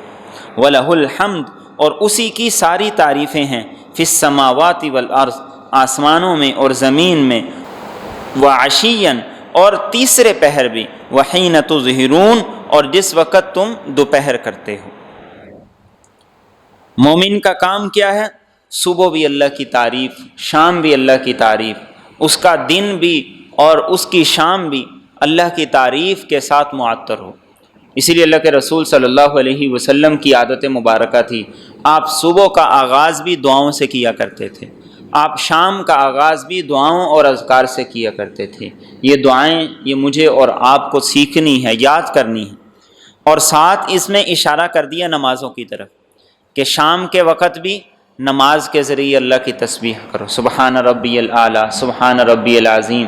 وَلَهُ الْحَمْدُ، اور اسی کی ساری تعریفیں ہیں، فی السماوات والارض، آسمانوں میں اور زمین میں، وعشیاً، اور تیسرے پہر بھی، وحین تظہرون، اور جس وقت تم دوپہر کرتے ہو۔ مومن کا کام کیا ہے؟ صبح بھی اللہ کی تعریف، شام بھی اللہ کی تعریف، اس کا دن بھی اور اس کی شام بھی اللہ کی تعریف کے ساتھ معطر ہو۔ اسی لیے اللہ کے رسول صلی اللہ علیہ وسلم کی عادت مبارکہ تھی، آپ صبح کا آغاز بھی دعاؤں سے کیا کرتے تھے، آپ شام کا آغاز بھی دعاؤں اور اذکار سے کیا کرتے تھے۔ یہ دعائیں یہ مجھے اور آپ کو سیکھنی ہے، یاد کرنی ہے۔ اور ساتھ اس میں اشارہ کر دیا نمازوں کی طرف کہ شام کے وقت بھی نماز کے ذریعے اللہ کی تسبیح کرو، سبحان ربی الاعلیٰ، سبحان ربی العظیم۔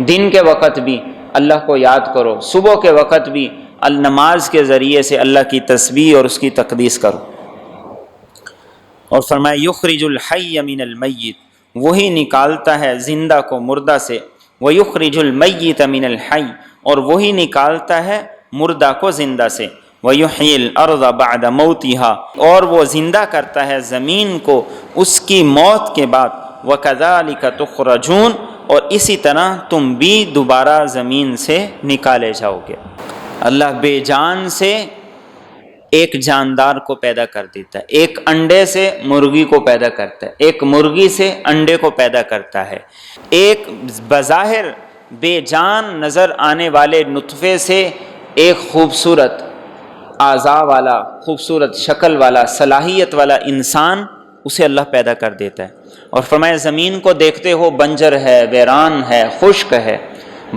دن کے وقت بھی اللہ کو یاد کرو، صبح کے وقت بھی نماز کے ذریعے سے اللہ کی تسبیح اور اس کی تقدیس کرو۔ اور فرمایا یخرج الحی من المیت، وہی نکالتا ہے زندہ کو مردہ سے، ویخرج المیت من الحی، اور وہی نکالتا ہے مردہ کو زندہ سے، وَيُحْيِي الْأَرْضَ بَعْدَ مَوْتِهَا، اور وہ زندہ کرتا ہے زمین کو اس کی موت کے بعد، وَكَذَلِكَ تُخْرَجُونَ، اور اسی طرح تم بھی دوبارہ زمین سے نکالے جاؤ گے۔ اللہ بے جان سے ایک جاندار کو پیدا کر دیتا ہے، ایک انڈے سے مرغی کو پیدا کرتا ہے، ایک مرغی سے انڈے کو پیدا کرتا ہے، ایک بظاہر بے جان نظر آنے والے نطفے سے ایک خوبصورت اعضاء والا، خوبصورت شکل والا، صلاحیت والا انسان، اسے اللہ پیدا کر دیتا ہے۔ اور فرمایا زمین کو دیکھتے ہو بنجر ہے، ویران ہے، خشک ہے،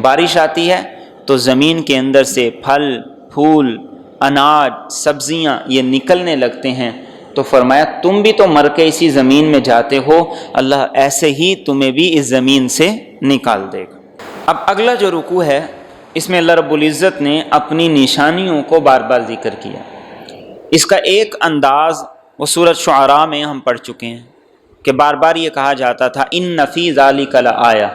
بارش آتی ہے تو زمین کے اندر سے پھل، پھول، اناج، سبزیاں یہ نکلنے لگتے ہیں، تو فرمایا تم بھی تو مر کے اسی زمین میں جاتے ہو، اللہ ایسے ہی تمہیں بھی اس زمین سے نکال دے گا۔ اب اگلا جو رکوع ہے اس میں اللہ رب العزت نے اپنی نشانیوں کو بار بار ذکر کیا۔ اس کا ایک انداز وہ سورۃ شعراء میں ہم پڑھ چکے ہیں کہ بار بار یہ کہا جاتا تھا ان فی ذالک لآیہ،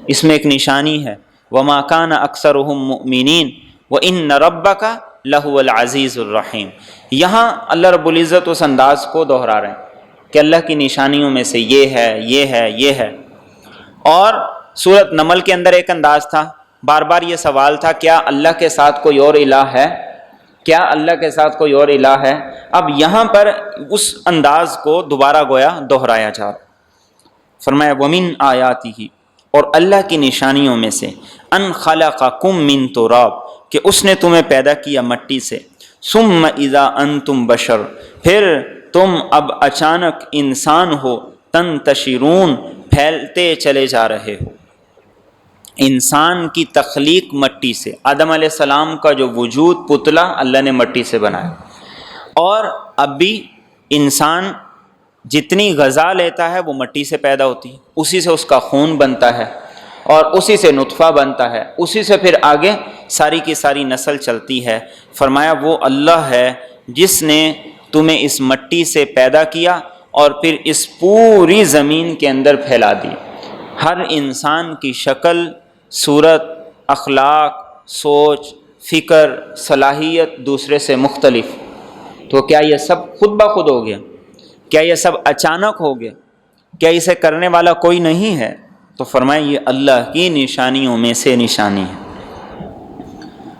اس میں ایک نشانی ہے، وما کان اکثرهم مؤمنین وان ربک لہو العزیز الرحیم۔ یہاں اللہ رب العزت اس انداز کو دہرا رہے ہیں کہ اللہ کی نشانیوں میں سے یہ ہے، یہ ہے، یہ ہے۔ اور سورۃ نمل کے اندر ایک انداز تھا، بار بار یہ سوال تھا کیا اللہ کے ساتھ کوئی اور الہ ہے؟ کیا اللہ کے ساتھ کوئی اور الہ ہے؟ اب یہاں پر اس انداز کو دوبارہ گویا دہرایا جا رہا۔ فرمایا وَمِنْ آیَاتِهِ، اور اللہ کی نشانیوں میں سے، ان خلقکم من تراب، کہ اس نے تمہیں پیدا کیا مٹی سے، ثم اذا انتم بشر، پھر تم اب اچانک انسان ہو، تنتشرون، پھیلتے چلے جا رہے ہو۔ انسان کی تخلیق مٹی سے، آدم علیہ السلام کا جو وجود پتلا اللہ نے مٹی سے بنایا، اور اب بھی انسان جتنی غذا لیتا ہے وہ مٹی سے پیدا ہوتی ہے، اسی سے اس کا خون بنتا ہے اور اسی سے نطفہ بنتا ہے، اسی سے پھر آگے ساری کی ساری نسل چلتی ہے۔ فرمایا وہ اللہ ہے جس نے تمہیں اس مٹی سے پیدا کیا اور پھر اس پوری زمین کے اندر پھیلا دی۔ ہر انسان کی شکل، صورت، اخلاق، سوچ، فکر، صلاحیت دوسرے سے مختلف، تو کیا یہ سب خود بخود ہو گیا؟ کیا یہ سب اچانک ہو گیا؟ کیا اسے کرنے والا کوئی نہیں ہے؟ تو فرمایا یہ اللہ کی نشانیوں میں سے نشانی ہے۔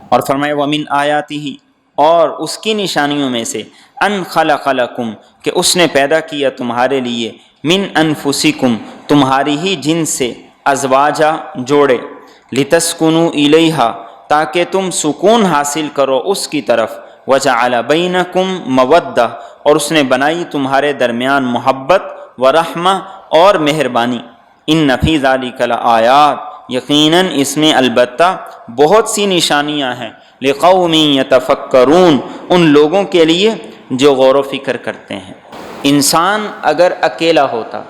اور فرمایا وَمِنْ آیَاتِهِ، اور اس کی نشانیوں میں سے، ان خلق لکم، کہ اس نے پیدا کیا تمہارے لیے، من انفسکم، تمہاری ہی جن سے، ازواجا، جوڑے، لتسکنوا الیہا، تاکہ تم سکون حاصل کرو اس کی طرف، وجعل بینکم مودہ، اور اس نے بنائی تمہارے درمیان محبت، ورحمہ، اور مہربانی۔ ان فی ذالک لآیات، یقیناً اس میں البتہ بہت سی نشانیاں ہیں، لقوم یتفکرون، ان لوگوں کے لیے جو غور و فکر کرتے ہیں۔ انسان اگر اکیلا ہوتا،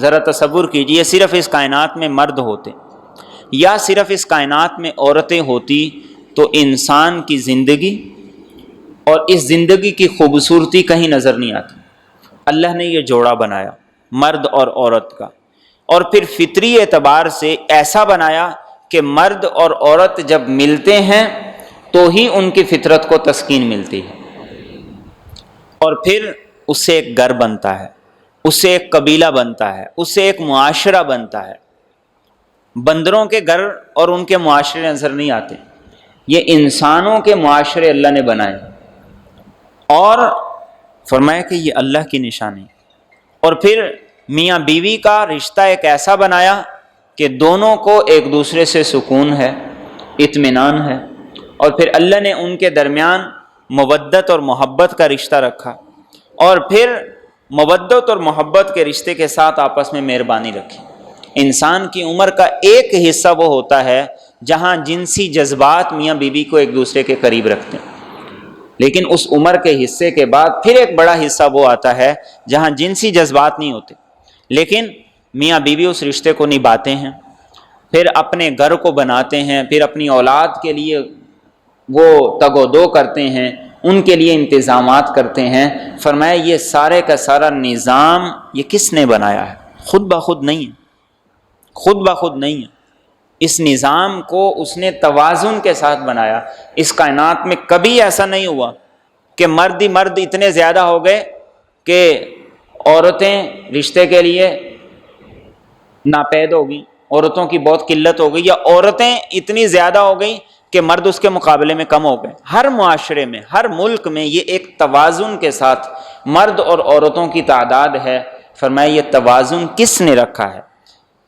ذرا تصور کیجئے صرف اس کائنات میں مرد ہوتے یا صرف اس کائنات میں عورتیں ہوتی تو انسان کی زندگی اور اس زندگی کی خوبصورتی کہیں نظر نہیں آتی۔ اللہ نے یہ جوڑا بنایا مرد اور عورت کا، اور پھر فطری اعتبار سے ایسا بنایا کہ مرد اور عورت جب ملتے ہیں تو ہی ان کی فطرت کو تسکین ملتی ہے، اور پھر اس سے ایک گھر بنتا ہے، اس سے ایک قبیلہ بنتا ہے، اس سے ایک معاشرہ بنتا ہے۔ بندروں کے گھر اور ان کے معاشرے نظر نہیں آتے، یہ انسانوں کے معاشرے اللہ نے بنائے، اور فرمایا کہ یہ اللہ کی نشانی۔ اور پھر میاں بیوی کا رشتہ ایک ایسا بنایا کہ دونوں کو ایک دوسرے سے سکون ہے، اطمینان ہے، اور پھر اللہ نے ان کے درمیان مودت اور محبت کا رشتہ رکھا، اور پھر مودت اور محبت کے رشتے کے ساتھ آپس میں مہربانی رکھی۔ انسان کی عمر کا ایک حصہ وہ ہوتا ہے جہاں جنسی جذبات میاں بیوی کو ایک دوسرے کے قریب رکھتے ہیں، لیکن اس عمر کے حصے کے بعد پھر ایک بڑا حصہ وہ آتا ہے جہاں جنسی جذبات نہیں ہوتے، لیکن میاں بیوی اس رشتے کو نبھاتے ہیں، پھر اپنے گھر کو بناتے ہیں، پھر اپنی اولاد کے لیے وہ تگ و دو کرتے ہیں، ان کے لیے انتظامات کرتے ہیں۔ فرمایا یہ سارے کا سارا نظام یہ کس نے بنایا ہے؟ خود بخود نہیں ہے، خود بخود نہیں ہے۔ اس نظام کو اس نے توازن کے ساتھ بنایا۔ اس کائنات میں کبھی ایسا نہیں ہوا کہ مرد ہی مرد اتنے زیادہ ہو گئے کہ عورتیں رشتے کے لیے ناپید ہو گئیں، عورتوں کی بہت قلت ہو گئی، یا عورتیں اتنی زیادہ ہو گئیں کہ مرد اس کے مقابلے میں کم ہو گئے۔ ہر معاشرے میں، ہر ملک میں یہ ایک توازن کے ساتھ مرد اور عورتوں کی تعداد ہے۔ فرمایا یہ توازن کس نے رکھا ہے؟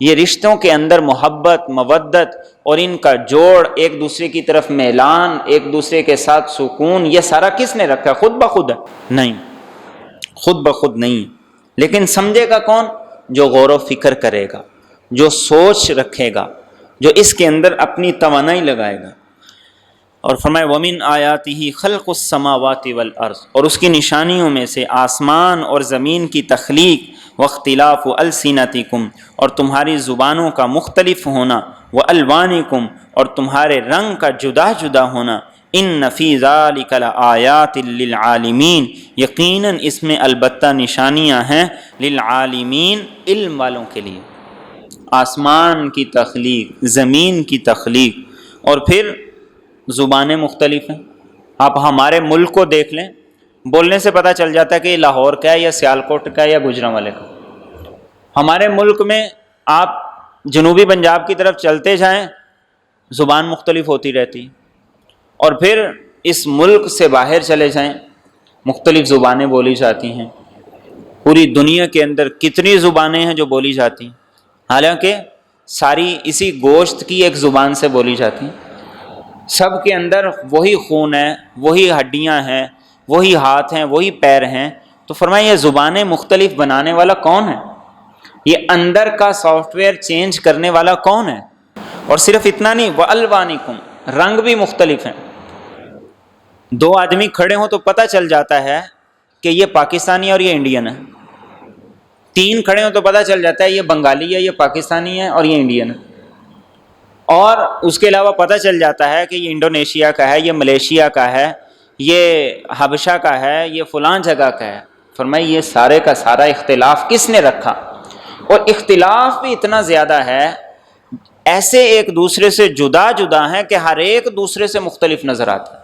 یہ رشتوں کے اندر محبت، مودت اور ان کا جوڑ، ایک دوسرے کی طرف میلان، ایک دوسرے کے ساتھ سکون، یہ سارا کس نے رکھا ہے؟ خود بخود ہے؟ نہیں، خود بخود نہیں۔ لیکن سمجھے گا کون؟ جو غور و فکر کرے گا، جو سوچ رکھے گا، جو اس کے اندر اپنی توانائی لگائے گا۔ اور فرمایا ومن آیاتہ خلق السماوات والارض، اور اس کی نشانیوں میں سے آسمان اور زمین کی تخلیق، واختلاف السنتکم، اور تمہاری زبانوں کا مختلف ہونا، والوانکم، اور تمہارے رنگ کا جدا جدا ہونا، ان فی ذلک لآیات للعالمین، یقیناً اس میں البتہ نشانیاں ہیں للعالمین، علم والوں کے لیے۔ آسمان کی تخلیق، زمین کی تخلیق، اور پھر زبانیں مختلف ہیں۔ آپ ہمارے ملک کو دیکھ لیں، بولنے سے پتہ چل جاتا ہے کہ یہ لاہور کا ہے یا سیالکوٹ کا ہے یا گوجرانوالے کا۔ ہمارے ملک میں آپ جنوبی پنجاب کی طرف چلتے جائیں، زبان مختلف ہوتی رہتی، اور پھر اس ملک سے باہر چلے جائیں، مختلف زبانیں بولی جاتی ہیں۔ پوری دنیا کے اندر کتنی زبانیں ہیں جو بولی جاتی ہیں، حالانکہ ساری اسی گوشت کی ایک زبان سے بولی جاتی ہیں۔ سب کے اندر وہی خون ہے، وہی ہڈیاں ہیں، وہی ہاتھ ہیں، وہی پیر ہیں۔ تو فرمایا یہ زبانیں مختلف بنانے والا کون ہے؟ یہ اندر کا سافٹ ویئر چینج کرنے والا کون ہے؟ اور صرف اتنا نہیں، وَأَلْوَانِكُمْ، رنگ بھی مختلف ہیں۔ دو آدمی کھڑے ہوں تو پتہ چل جاتا ہے کہ یہ پاکستانی اور یہ انڈین ہے۔ تین کھڑے ہوں تو پتہ چل جاتا ہے یہ بنگالی ہے، یہ پاکستانی ہے اور یہ انڈین ہے۔ اور اس کے علاوہ پتہ چل جاتا ہے کہ یہ انڈونیشیا کا ہے، یہ ملیشیا کا ہے، یہ حبشہ کا ہے، یہ فلاں جگہ کا ہے۔ فرمایا یہ سارے کا سارا اختلاف کس نے رکھا؟ اور اختلاف بھی اتنا زیادہ ہے، ایسے ایک دوسرے سے جدا جدا ہیں کہ ہر ایک دوسرے سے مختلف نظر آتا ہے۔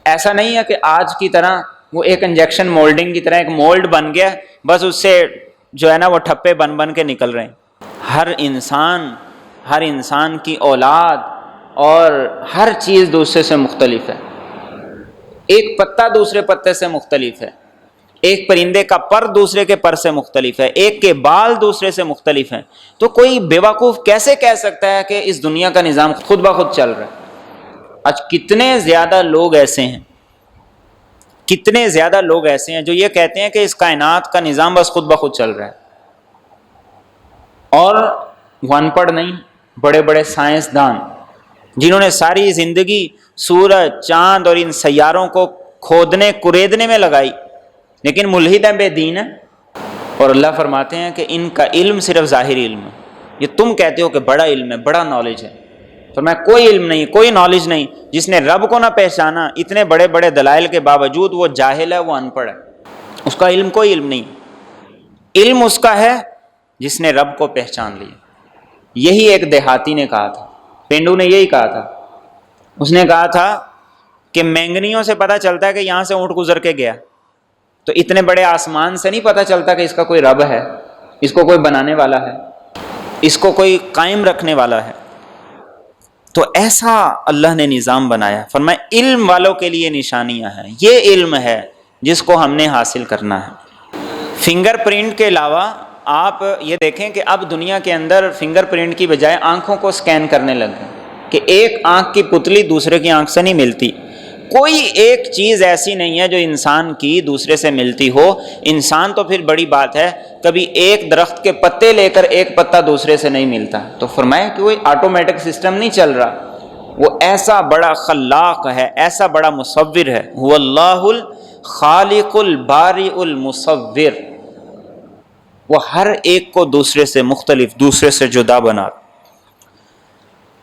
ایسا نہیں ہے کہ آج کی طرح وہ ایک انجیکشن مولڈنگ کی طرح ایک مولڈ بن گیا، بس اس سے جو ہے نا وہ ٹھپے بن بن کے نکل رہے ہیں۔ ہر انسان کی اولاد اور ہر چیز دوسرے سے مختلف ہے۔ ایک پتا دوسرے پتے سے مختلف ہے، ایک پرندے کا پر دوسرے کے پر سے مختلف ہے، ایک کے بال دوسرے سے مختلف ہیں۔ تو کوئی بیوقوف کیسے کہہ سکتا ہے کہ اس دنیا کا نظام خود بخود چل رہا ہے؟ آج کتنے زیادہ لوگ ایسے ہیں، کتنے زیادہ لوگ ایسے ہیں جو یہ کہتے ہیں کہ اس کائنات کا نظام بس خود بخود چل رہا ہے، اور وہ ان پڑھ نہیں، بڑے بڑے سائنسدان جنہوں نے ساری زندگی سورج، چاند اور ان سیاروں کو کھودنے کریدنے میں لگائی، لیکن ملحد ہیں، بے دین ہیں۔ اور اللہ فرماتے ہیں کہ ان کا علم صرف ظاہری علم ہے۔ یہ تم کہتے ہو کہ بڑا علم ہے، بڑا نالج ہے، فرمایا کوئی علم نہیں، کوئی نالج نہیں۔ جس نے رب کو نہ پہچانا، اتنے بڑے بڑے دلائل کے باوجود وہ جاہل ہے، وہ ان پڑھ ہے، اس کا علم کوئی علم نہیں۔ علم اس کا ہے جس نے رب کو پہچان لیا۔ یہی ایک دیہاتی نے کہا تھا، پینڈو نے یہی کہا تھا۔ اس نے کہا تھا کہ مینگنیوں سے پتہ چلتا ہے کہ یہاں سے اونٹ گزر کے گیا، تو اتنے بڑے آسمان سے نہیں پتہ چلتا کہ اس کا کوئی رب ہے، اس کو کوئی بنانے والا ہے، اس کو کوئی قائم رکھنے والا ہے۔ تو ایسا اللہ نے نظام بنایا۔ فرمایا علم والوں کے لیے نشانیاں ہیں، یہ علم ہے جس کو ہم نے حاصل کرنا ہے۔ فنگر پرنٹ کے علاوہ آپ یہ دیکھیں کہ اب دنیا کے اندر فنگر پرنٹ کی بجائے آنکھوں کو سکین کرنے لگ گئے کہ ایک آنکھ کی پتلی دوسرے کی آنکھ سے نہیں ملتی۔ کوئی ایک چیز ایسی نہیں ہے جو انسان کی دوسرے سے ملتی ہو۔ انسان تو پھر بڑی بات ہے، کبھی ایک درخت کے پتے لے کر ایک پتا دوسرے سے نہیں ملتا۔ تو فرمایا کہ کوئی آٹومیٹک سسٹم نہیں چل رہا، وہ ایسا بڑا خلاق ہے، ایسا بڑا مصور ہے۔ هو اللہ الخالق البارئ المصور، وہ ہر ایک کو دوسرے سے مختلف، دوسرے سے جدا بنا۔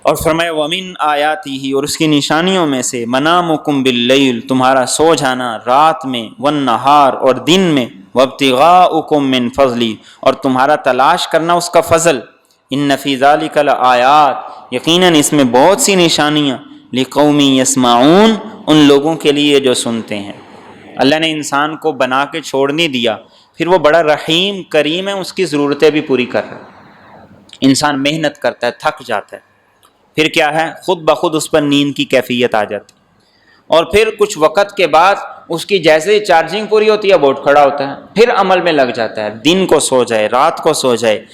اور فرمایا وَمِنْ آیَاتِهِ، اور اس کی نشانیوں میں سے منامکم باللیل، تمہارا سو جانا رات میں، والنہار، اور دن میں، وابتغاؤکم من فضلی، اور تمہارا تلاش کرنا اس کا فضل۔ ان فی ذلک لآیات، یقیناً اس میں بہت سی نشانیاں، لقوم یسمعون، ان لوگوں کے لیے جو سنتے ہیں۔ اللہ نے انسان کو بنا کے چھوڑ نہیں دیا، پھر وہ بڑا رحیم کریم ہے، اس کی ضرورتیں بھی پوری کر رہا ہے۔ انسان محنت کرتا ہے، تھک جاتا ہے، پھر کیا ہے، خود بخود اس پر نیند کی کیفیت آ جاتی، اور پھر کچھ وقت کے بعد اس کی جیسے ہی چارجنگ پوری ہوتی ہے وہ اٹھ کھڑا ہوتا ہے، پھر عمل میں لگ جاتا ہے۔ دن کو سو جائے، رات کو سو جائے،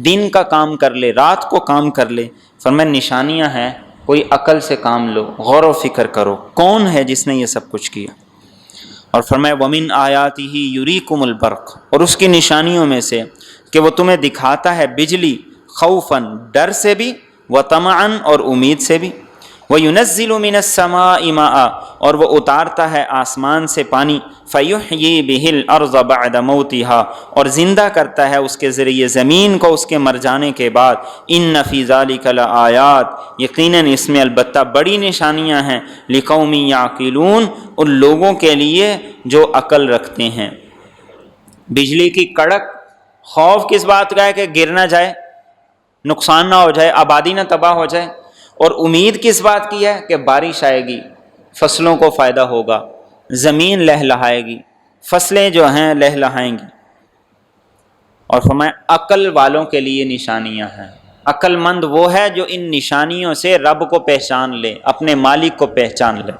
دن کا کام کر لے، رات کو کام کر لے۔ فرمایا نشانیاں ہیں، کوئی عقل سے کام لو، غور و فکر کرو، کون ہے جس نے یہ سب کچھ کیا۔ اور فرمایا وَمِنْ آیَاتِهِ یُرِیکُمُ الْبَرْقَ، اور اس کی نشانیوں میں سے کہ وہ تمہیں دکھاتا ہے بجلی، خوفاً، ڈر سے بھی، وطمعاً، اور امید سے بھی۔ وَيُنَزِّلُ مِنَ السَّمَاءِ مَاءً اور وہ اتارتا ہے آسمان سے پانی، فَيُحْيِي بِهِ الْأَرْضَ بَعْدَ مَوْتِهَا اور زندہ کرتا ہے اس کے ذریعے زمین کو اس کے مر جانے کے بعد۔ إِنَّ فِي ذَلِكَ لَآيَاتٍ یقیناً اس میں البتہ بڑی نشانیاں ہیں، لِقَوْمٍ يَعْقِلُونَ ان لوگوں کے لیے جو عقل رکھتے ہیں۔ بجلی کی کڑک خوف کس بات کا ہے کہ گر نہ جائے، نقصان نہ ہو جائے، آبادی نہ تباہ ہو جائے، اور امید کس بات کی ہے کہ بارش آئے گی، فصلوں کو فائدہ ہوگا، زمین لہلہائے گی، فصلیں جو ہیں لہلہائیں گی۔ اور فرمایا عقل والوں کے لیے نشانیاں ہیں۔ عقل مند وہ ہے جو ان نشانیوں سے رب کو پہچان لے، اپنے مالک کو پہچان لے۔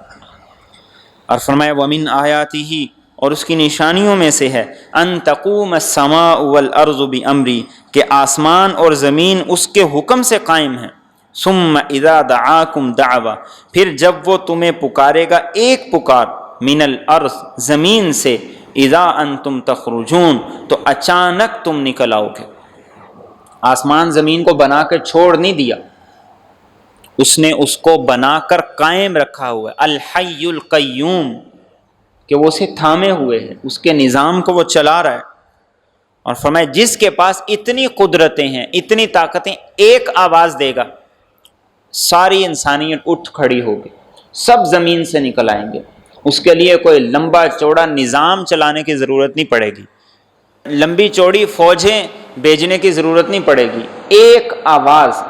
اور فرمایا وَمِنْ آیَاتِهِ اور اس کی نشانیوں میں سے ہے ان تقوم السماء والارض بامری کہ آسمان اور زمین اس کے حکم سے قائم ہیں۔ ثم اذا دعاکم دعوا پھر جب وہ تمہیں پکارے گا ایک پکار، من الارض زمین سے، اذا انتم تخرجون تو اچانک تم نکل آؤ گے۔ آسمان زمین کو بنا کے چھوڑ نہیں دیا، اس نے اس کو بنا کر قائم رکھا ہوا ہے، الحی القیوم، کہ وہ اسے تھامے ہوئے ہے، اس کے نظام کو وہ چلا رہا ہے۔ اور فرمایا جس کے پاس اتنی قدرتیں ہیں، اتنی طاقتیں، ایک آواز دے گا ساری انسانیت اٹھ کھڑی ہوگی، سب زمین سے نکل آئیں گے۔ اس کے لیے کوئی لمبا چوڑا نظام چلانے کی ضرورت نہیں پڑے گی، لمبی چوڑی فوجیں بھیجنے کی ضرورت نہیں پڑے گی، ایک آواز،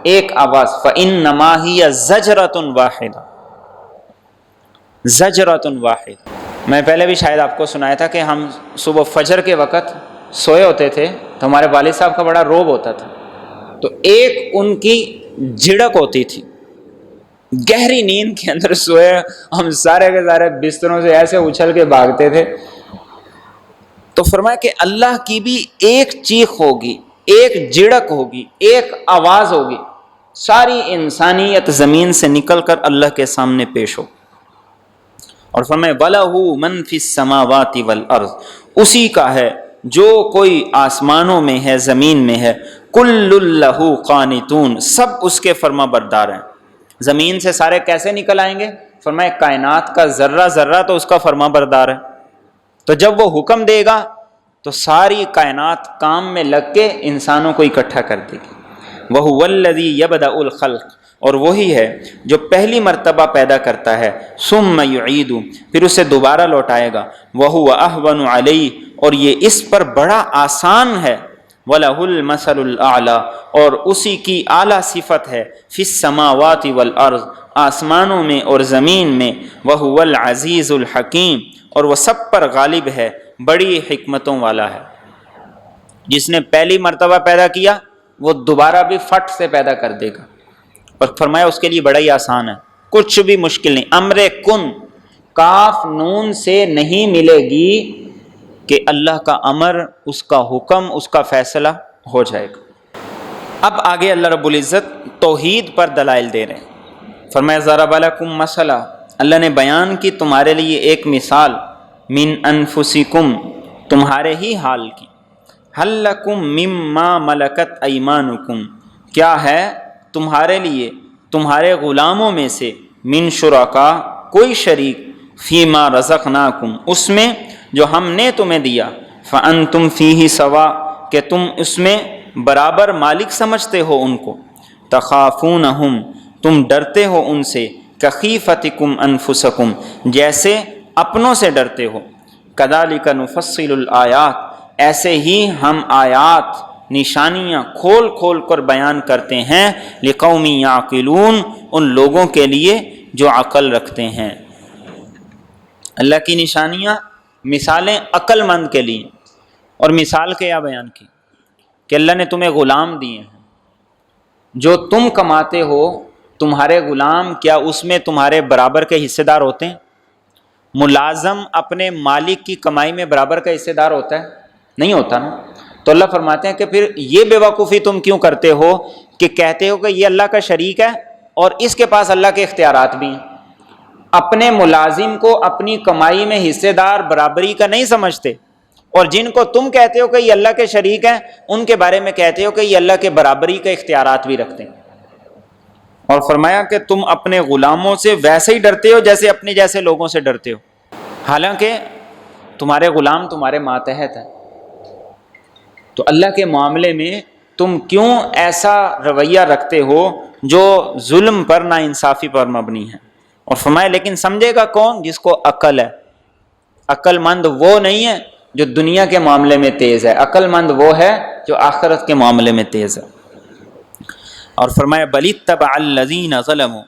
ایک آواز۔ فَإِنَّمَا هِيَ زَجْرَةٌ وَاحِدَةٌ زَجْرَةٌ وَاحِدَةٌ۔ میں پہلے بھی شاید آپ کو سنایا تھا کہ ہم صبح فجر کے وقت سوئے ہوتے تھے تو ہمارے والد صاحب کا بڑا روب ہوتا تھا، تو ایک ان کی جھڑک ہوتی تھی، گہری نیند کے اندر سوئے ہم سارے کے سارے بستروں سے ایسے اچھل کے بھاگتے تھے۔ تو فرمایا کہ اللہ کی بھی ایک چیخ ہوگی، ایک جھڑک ہوگی، ایک آواز ہوگی، ساری انسانیت زمین سے نکل کر اللہ کے سامنے پیش ہو۔ اور فرمایا وَلَهُ مَنْ فِي السَّمَاوَاتِ وَالْأَرْضِ اسی کا ہے جو کوئی آسمانوں میں ہے، زمین میں ہے، كُلٌّ لَهُ قَانِتُونَ سب اس کے فرما بردار ہیں۔ زمین سے سارے کیسے نکل آئیں گے؟ فرمایا کائنات کا ذرہ ذرہ تو اس کا فرما بردار ہے، تو جب وہ حکم دے گا تو ساری کائنات کام میں لگ کے انسانوں کو اکٹھا کر دے گی۔ وَهُوَ الَّذِي يَبْدَأُ الْخَلْقَ اور وہی ہے جو پہلی مرتبہ پیدا کرتا ہے، ثُمَّ يُعِيدُ پھر اسے دوبارہ لوٹائے گا، وَهُوَ أَهْوَنُ عَلَيْهِ اور یہ اس پر بڑا آسان ہے، وَلَهُ الْمَثَلُ الْأَعْلَى اور اسی کی اعلیٰ صفت ہے، فِي السَّمَاوَاتِ وَالْأَرْضِ آسمانوں میں اور زمین میں، وَهُوَ الْعَزِيزُ الْحَكِيمُ اور وہ سب پر غالب ہے، بڑی حکمتوں والا ہے۔ جس نے پہلی مرتبہ پیدا کیا وہ دوبارہ بھی فٹ سے پیدا کر دے گا، اور فرمایا اس کے لیے بڑا ہی آسان ہے، کچھ بھی مشکل نہیں۔ امر کن کاف نون سے نہیں ملے گی کہ اللہ کا امر، اس کا حکم، اس کا فیصلہ ہو جائے گا۔ اب آگے اللہ رب العزت توحید پر دلائل دے رہے ہیں۔ فرمایا ضرب لکم مثلا اللہ نے بیان کی تمہارے لیے ایک مثال، من انفسکم تمہارے ہی حال کی، ہل لکم مما ملکت ایمانکم کیا ہے تمہارے لیے تمہارے غلاموں میں سے، من شرکا کوئی شریک، فیما رزقناکم اس میں جو ہم نے تمہیں دیا، فانتم فیہ سوا کہ تم اس میں برابر مالک سمجھتے ہو ان کو، تخافونہم تم ڈرتے ہو ان سے، کخیفتکم انفسکم جیسے اپنوں سے ڈرتے ہو، کذالک نفصل الآیات ایسے ہی ہم آیات نشانیاں کھول کھول کر بیان کرتے ہیں، لقوم یعقلون ان لوگوں کے لیے جو عقل رکھتے ہیں۔ اللہ کی نشانیاں مثالیں عقل مند کے لیے، اور مثال کیا بیان کی کہ اللہ نے تمہیں غلام دیے ہیں، جو تم کماتے ہو تمہارے غلام کیا اس میں تمہارے برابر کے حصے دار ہوتے ہیں؟ ملازم اپنے مالک کی کمائی میں برابر کا حصے دار ہوتا ہے؟ نہیں ہوتا نا۔ تو اللہ فرماتے ہیں کہ پھر یہ بے وقوفی تم کیوں کرتے ہو کہ کہتے ہو کہ یہ اللہ کا شریک ہے اور اس کے پاس اللہ کے اختیارات بھی ہیں۔ اپنے ملازم کو اپنی کمائی میں حصے دار برابری کا نہیں سمجھتے، اور جن کو تم کہتے ہو کہ یہ اللہ کے شریک ہیں ان کے بارے میں کہتے ہو کہ یہ اللہ کے برابری کے اختیارات بھی رکھتے ہیں۔ اور فرمایا کہ تم اپنے غلاموں سے ویسے ہی ڈرتے ہو جیسے اپنے جیسے لوگوں سے ڈرتے ہو، حالانکہ تمہارے غلام تمہارے ماتحت ہیں۔ تو اللہ کے معاملے میں تم کیوں ایسا رویہ رکھتے ہو جو ظلم پر، نا انصافی پر مبنی ہے؟ اور فرمایا لیکن سمجھے گا کون؟ جس کو عقل ہے۔ عقل مند وہ نہیں ہے جو دنیا کے معاملے میں تیز ہے، عقل مند وہ ہے جو آخرت کے معاملے میں تیز ہے۔ اور فرمایا بل اتبع الذین ظلموا،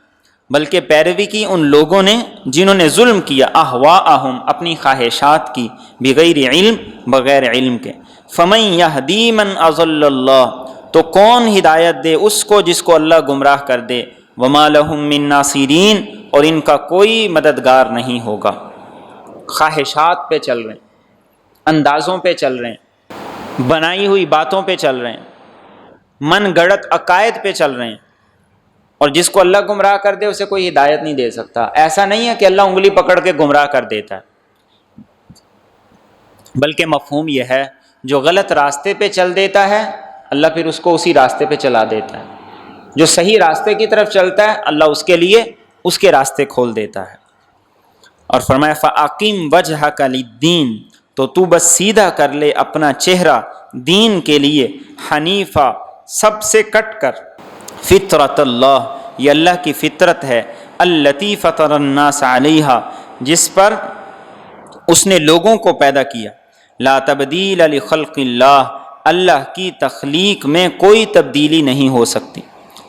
بلکہ پیروی کی ان لوگوں نے جنہوں نے ظلم کیا، اہواءہم، اپنی خواہشات کی، بغیر علم، بغیر علم کے۔ فمن یہدی من اضل اللہ، تو کون ہدایت دے اس کو جس کو اللہ گمراہ کر دے، وما لہم من ناصرین، اور ان کا کوئی مددگار نہیں ہوگا۔ خواہشات پہ چل رہے ہیں، اندازوں پہ چل رہے ہیں، بنائی ہوئی باتوں پہ چل رہے ہیں، من گڑت عقائد پہ چل رہے ہیں، اور جس کو اللہ گمراہ کر دے اسے کوئی ہدایت نہیں دے سکتا۔ ایسا نہیں ہے کہ اللہ انگلی پکڑ کے گمراہ کر دیتا ہے، بلکہ مفہوم یہ ہے جو غلط راستے پہ چل دیتا ہے اللہ پھر اس کو اسی راستے پہ چلا دیتا ہے، جو صحیح راستے کی طرف چلتا ہے اللہ اس کے لیے اس کے راستے کھول دیتا ہے۔ اور فرمایا فَأَقِمْ وَجْهَكَ لِلدِّينِ، تو بس سیدھا کر لے اپنا چہرہ دین کے لیے، حنیفہ، سب سے کٹ کر، فطرت اللہ، یہ اللہ کی فطرت ہے، التی فطر الناس علیہا، جس پر اس نے لوگوں کو پیدا کیا، لا تبدیل لخلق اللہ، اللہ کی تخلیق میں کوئی تبدیلی نہیں ہو سکتی،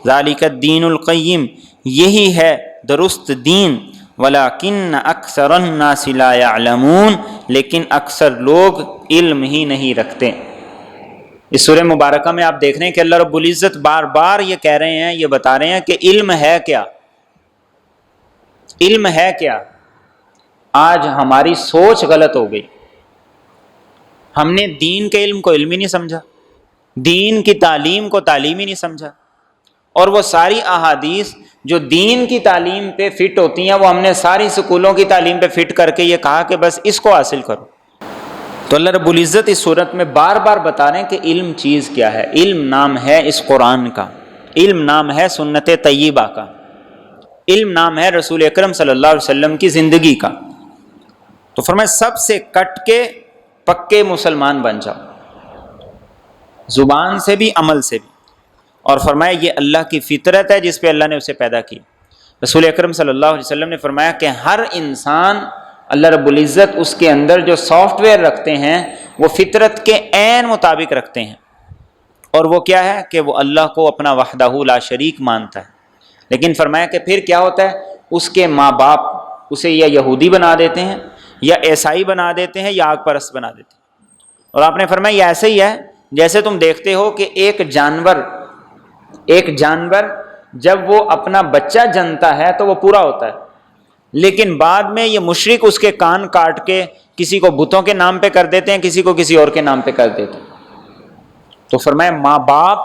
ذالک الدین القیم، یہی ہے درست دین، ولیکن اکثر الناس لا یعلمون، لیکن اکثر لوگ علم ہی نہیں رکھتے۔ اس سورہ مبارکہ میں آپ دیکھ رہے ہیں کہ اللہ رب العزت بار بار یہ کہہ رہے ہیں، یہ بتا رہے ہیں کہ علم ہے کیا، علم ہے کیا۔ آج ہماری سوچ غلط ہو گئی، ہم نے دین کے علم کو علم ہی نہیں سمجھا، دین کی تعلیم کو تعلیم ہی نہیں سمجھا، اور وہ ساری احادیث جو دین کی تعلیم پہ فٹ ہوتی ہیں وہ ہم نے ساری سکولوں کی تعلیم پہ فٹ کر کے یہ کہا کہ بس اس کو حاصل کرو۔ تو اللہ رب العزت اس صورت میں بار بار بتا رہے ہیں کہ علم چیز کیا ہے۔ علم نام ہے اس قرآن کا، علم نام ہے سنت طیبہ کا، علم نام ہے رسول اکرم صلی اللہ علیہ وسلم کی زندگی کا۔ تو فرمایا سب سے کٹ کے پکے مسلمان بن جاؤ، زبان سے بھی عمل سے بھی۔ اور فرمایا یہ اللہ کی فطرت ہے جس پہ اللہ نے اسے پیدا کی۔ رسول اکرم صلی اللہ علیہ وسلم نے فرمایا کہ ہر انسان اللہ رب العزت اس کے اندر جو سافٹ ویئر رکھتے ہیں وہ فطرت کے عین مطابق رکھتے ہیں، اور وہ کیا ہے کہ وہ اللہ کو اپنا وحدہ لا شریک مانتا ہے۔ لیکن فرمایا کہ پھر کیا ہوتا ہے، اس کے ماں باپ اسے یا یہودی بنا دیتے ہیں، یا عیسائی بنا دیتے ہیں، یا آگ پرست بنا دیتے ہیں۔ اور آپ نے فرمایا یہ ایسے ہی ہے جیسے تم دیکھتے ہو کہ ایک جانور جب وہ اپنا بچہ جنتا ہے تو وہ پورا ہوتا ہے، لیکن بعد میں یہ مشرک اس کے کان کاٹ کے کسی کو بتوں کے نام پہ کر دیتے ہیں، کسی کو کسی اور کے نام پہ کر دیتے ہیں۔ تو فرمایا ماں باپ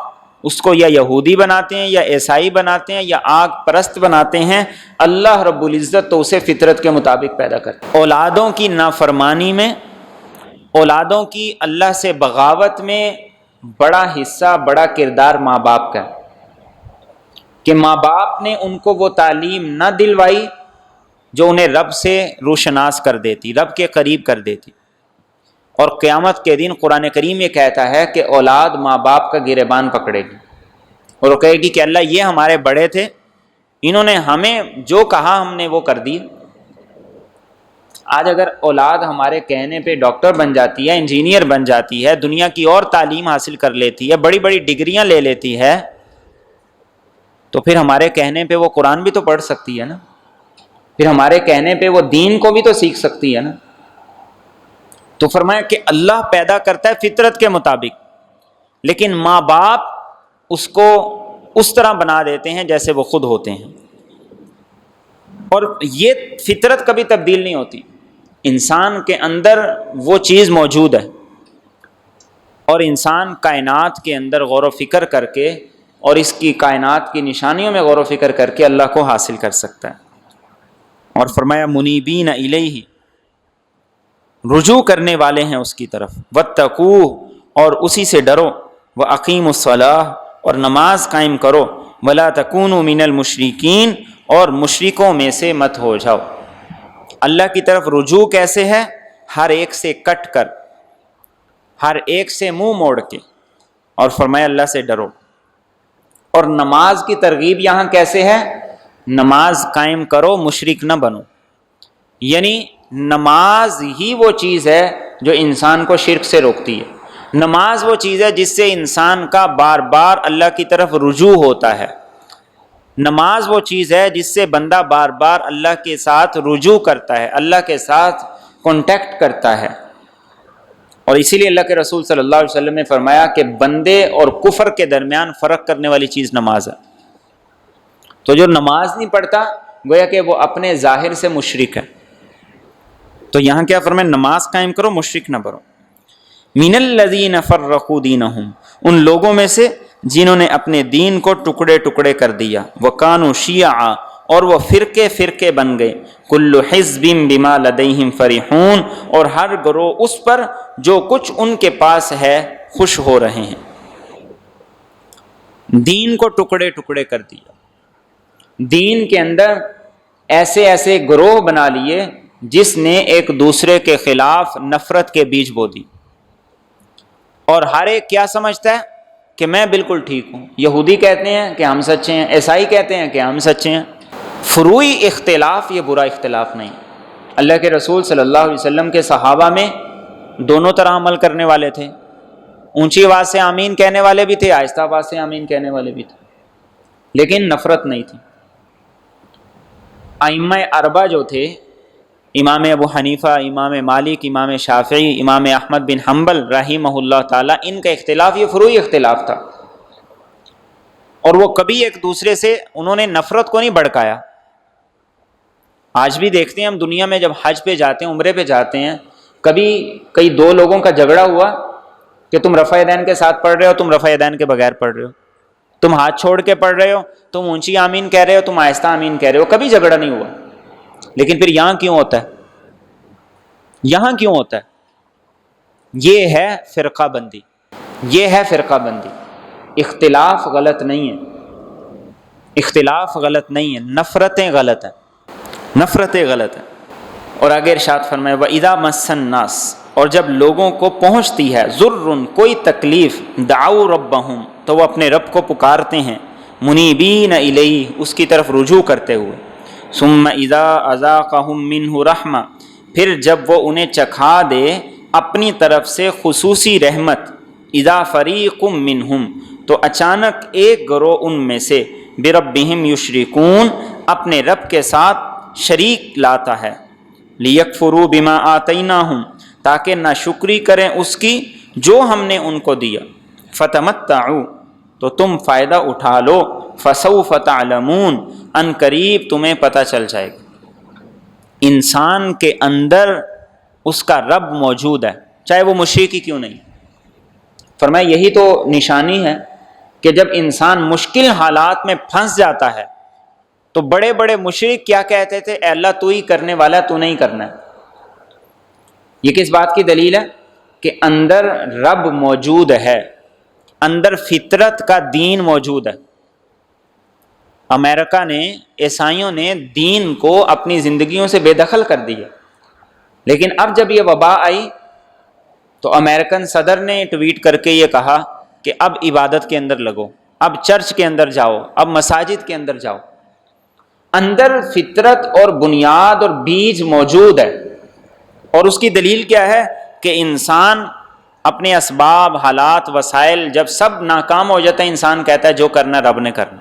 اس کو یا یہودی بناتے ہیں، یا عیسائی بناتے ہیں، یا آگ پرست بناتے ہیں، اللہ رب العزت تو اسے فطرت کے مطابق پیدا کرتا ہے۔ اولادوں کی نافرمانی میں، اولادوں کی اللہ سے بغاوت میں بڑا حصہ، بڑا کردار ماں باپ کا ہے، کہ ماں باپ نے ان کو وہ تعلیم نہ دلوائی جو انہیں رب سے روشناس کر دیتی، رب کے قریب کر دیتی۔ اور قیامت کے دن قرآن کریم یہ کہتا ہے کہ اولاد ماں باپ کا گریبان پکڑے گی، اور وہ کہے گی کہ اللہ یہ ہمارے بڑے تھے، انہوں نے ہمیں جو کہا ہم نے وہ کر دی۔ آج اگر اولاد ہمارے کہنے پہ ڈاکٹر بن جاتی ہے، انجینئر بن جاتی ہے، دنیا کی اور تعلیم حاصل کر لیتی ہے، بڑی بڑی ڈگریاں لے لیتی ہے، تو پھر ہمارے کہنے پہ وہ قرآن بھی تو پڑھ سکتی ہے نا، پھر ہمارے کہنے پہ وہ دین کو بھی تو سیکھ سکتی ہے نا۔ تو فرمایا کہ اللہ پیدا کرتا ہے فطرت کے مطابق، لیکن ماں باپ اس کو اس طرح بنا دیتے ہیں جیسے وہ خود ہوتے ہیں، اور یہ فطرت کبھی تبدیل نہیں ہوتی۔ انسان کے اندر وہ چیز موجود ہے، اور انسان کائنات کے اندر غور و فکر کر کے اور اس کی کائنات کی نشانیوں میں غور و فکر کر کے اللہ کو حاصل کر سکتا ہے۔ اور فرمایا منیبین الیہ، رجوع کرنے والے ہیں اس کی طرف، واتقوہ، اور اسی سے ڈرو، واقیموا الصلاۃ، اور نماز قائم کرو، ولا تکونوا من المشرکین، اور مشرکوں میں سے مت ہو جاؤ۔ اللہ کی طرف رجوع کیسے ہے؟ ہر ایک سے کٹ کر، ہر ایک سے منہ موڑ کے، اور فرمایا اللہ سے ڈرو۔ اور نماز کی ترغیب یہاں کیسے ہے؟ نماز قائم کرو، مشرک نہ بنو۔ یعنی نماز ہی وہ چیز ہے جو انسان کو شرک سے روکتی ہے۔ نماز وہ چیز ہے جس سے انسان کا بار بار اللہ کی طرف رجوع ہوتا ہے۔ نماز وہ چیز ہے جس سے بندہ بار بار اللہ کے ساتھ رجوع کرتا ہے، اللہ کے ساتھ کانٹیکٹ کرتا ہے۔ اور اسی لیے اللہ کے رسول صلی اللہ علیہ وسلم نے فرمایا کہ بندے اور کفر کے درمیان فرق کرنے والی چیز نماز ہے۔ تو جو نماز نہیں پڑھتا گویا کہ وہ اپنے ظاہر سے مشرک ہے۔ تو یہاں کیا فرمایا؟ نماز قائم کرو، مشرک نہ بنو۔ من الذین فرقوا دینہم، ان لوگوں میں سے جنہوں نے اپنے دین کو ٹکڑے ٹکڑے کر دیا، وکانوا شیعا، اور وہ فرقے فرقے بن گئے، کل حزب بما لدیہم فرحون، اور ہر گروہ اس پر جو کچھ ان کے پاس ہے خوش ہو رہے ہیں۔ دین کو ٹکڑے ٹکڑے کر دیا، دین کے اندر ایسے ایسے گروہ بنا لیے جس نے ایک دوسرے کے خلاف نفرت کے بیج بو دی، اور ہر ایک کیا سمجھتا ہے کہ میں بالکل ٹھیک ہوں۔ یہودی کہتے ہیں کہ ہم سچے ہیں، عیسائی کہتے ہیں کہ ہم سچے ہیں۔ فروعی اختلاف یہ برا اختلاف نہیں۔ اللہ کے رسول صلی اللہ علیہ وسلم کے صحابہ میں دونوں طرح عمل کرنے والے تھے، اونچی آواز سے آمین کہنے والے بھی تھے، آہستہ آواز سے آمین کہنے والے بھی تھے، لیکن نفرت نہیں تھی۔ ائمہ اربعہ جو تھے، امام ابو حنیفہ، امام مالک، امام شافعی، امام احمد بن حنبل رحمہ اللہ تعالیٰ، ان کا اختلاف یہ فروعی اختلاف تھا، اور وہ کبھی ایک دوسرے سے انہوں نے نفرت کو نہیں بھڑکایا۔ آج بھی دیکھتے ہیں ہم دنیا میں، جب حج پہ جاتے ہیں، عمرے پہ جاتے ہیں، کبھی کئی دو لوگوں کا جھگڑا ہوا کہ تم رفع یدین کے ساتھ پڑھ رہے ہو، تم رفع یدین کے بغیر پڑھ رہے ہو، تم ہاتھ چھوڑ کے پڑھ رہے ہو، تم اونچی آمین کہہ رہے ہو، تم آہستہ آمین کہہ رہے ہو، کبھی جھگڑا نہیں ہوا۔ لیکن پھر یہاں کیوں ہوتا ہے؟ یہاں کیوں ہوتا ہے؟ یہ ہے فرقہ بندی، یہ ہے فرقہ بندی۔ اختلاف غلط نہیں ہے، اختلاف غلط نہیں ہے، نفرتیں غلط ہیں، نفرتیں غلط ہیں۔ اور آگے ارشاد فرمائے وَإِذَا مَسَّ النَّاسَ، اور جب لوگوں کو پہنچتی ہے ضرٌ کوئی تکلیف، دعوا ربہم، تو وہ اپنے رب کو پکارتے ہیں، منیبین الیہ، اس کی طرف رجوع کرتے ہوئے، ثم اذا اذاقہم منہ رحمہ، پھر جب وہ انہیں چکھا دے اپنی طرف سے خصوصی رحمت، اذا فریق منہم، تو اچانک ایک گروہ ان میں سے، بربہم یشرکون، اپنے رب کے ساتھ شریک لاتا ہے، لیکفروا بما آتیناہم، تاکہ ناشکری کریں اس کی جو ہم نے ان کو دیا، فتمتعوا، تو تم فائدہ اٹھا لو، فسوف تعلمون، ان قریب تمہیں پتہ چل جائے گا۔ انسان کے اندر اس کا رب موجود ہے، چاہے وہ مشرک ہی کیوں نہیں۔ فرمایا یہی تو نشانی ہے کہ جب انسان مشکل حالات میں پھنس جاتا ہے تو بڑے بڑے مشرک کیا کہتے تھے؟ اے اللہ تو ہی کرنے والا ہے، تو نہیں کرنا ہے۔ یہ کس بات کی دلیل ہے؟ کہ اندر رب موجود ہے، اندر فطرت کا دین موجود ہے۔ امریکہ نے، عیسائیوں نے دین کو اپنی زندگیوں سے بے دخل کر دیا، لیکن اب جب یہ وبا آئی تو امریکن صدر نے ٹویٹ کر کے یہ کہا کہ اب عبادت کے اندر لگو، اب چرچ کے اندر جاؤ، اب مساجد کے اندر جاؤ۔ اندر فطرت اور بنیاد اور بیج موجود ہے، اور اس کی دلیل کیا ہے؟ کہ انسان اپنے اسباب، حالات، وسائل جب سب ناکام ہو جاتا ہے، انسان کہتا ہے جو کرنا رب نے کرنا۔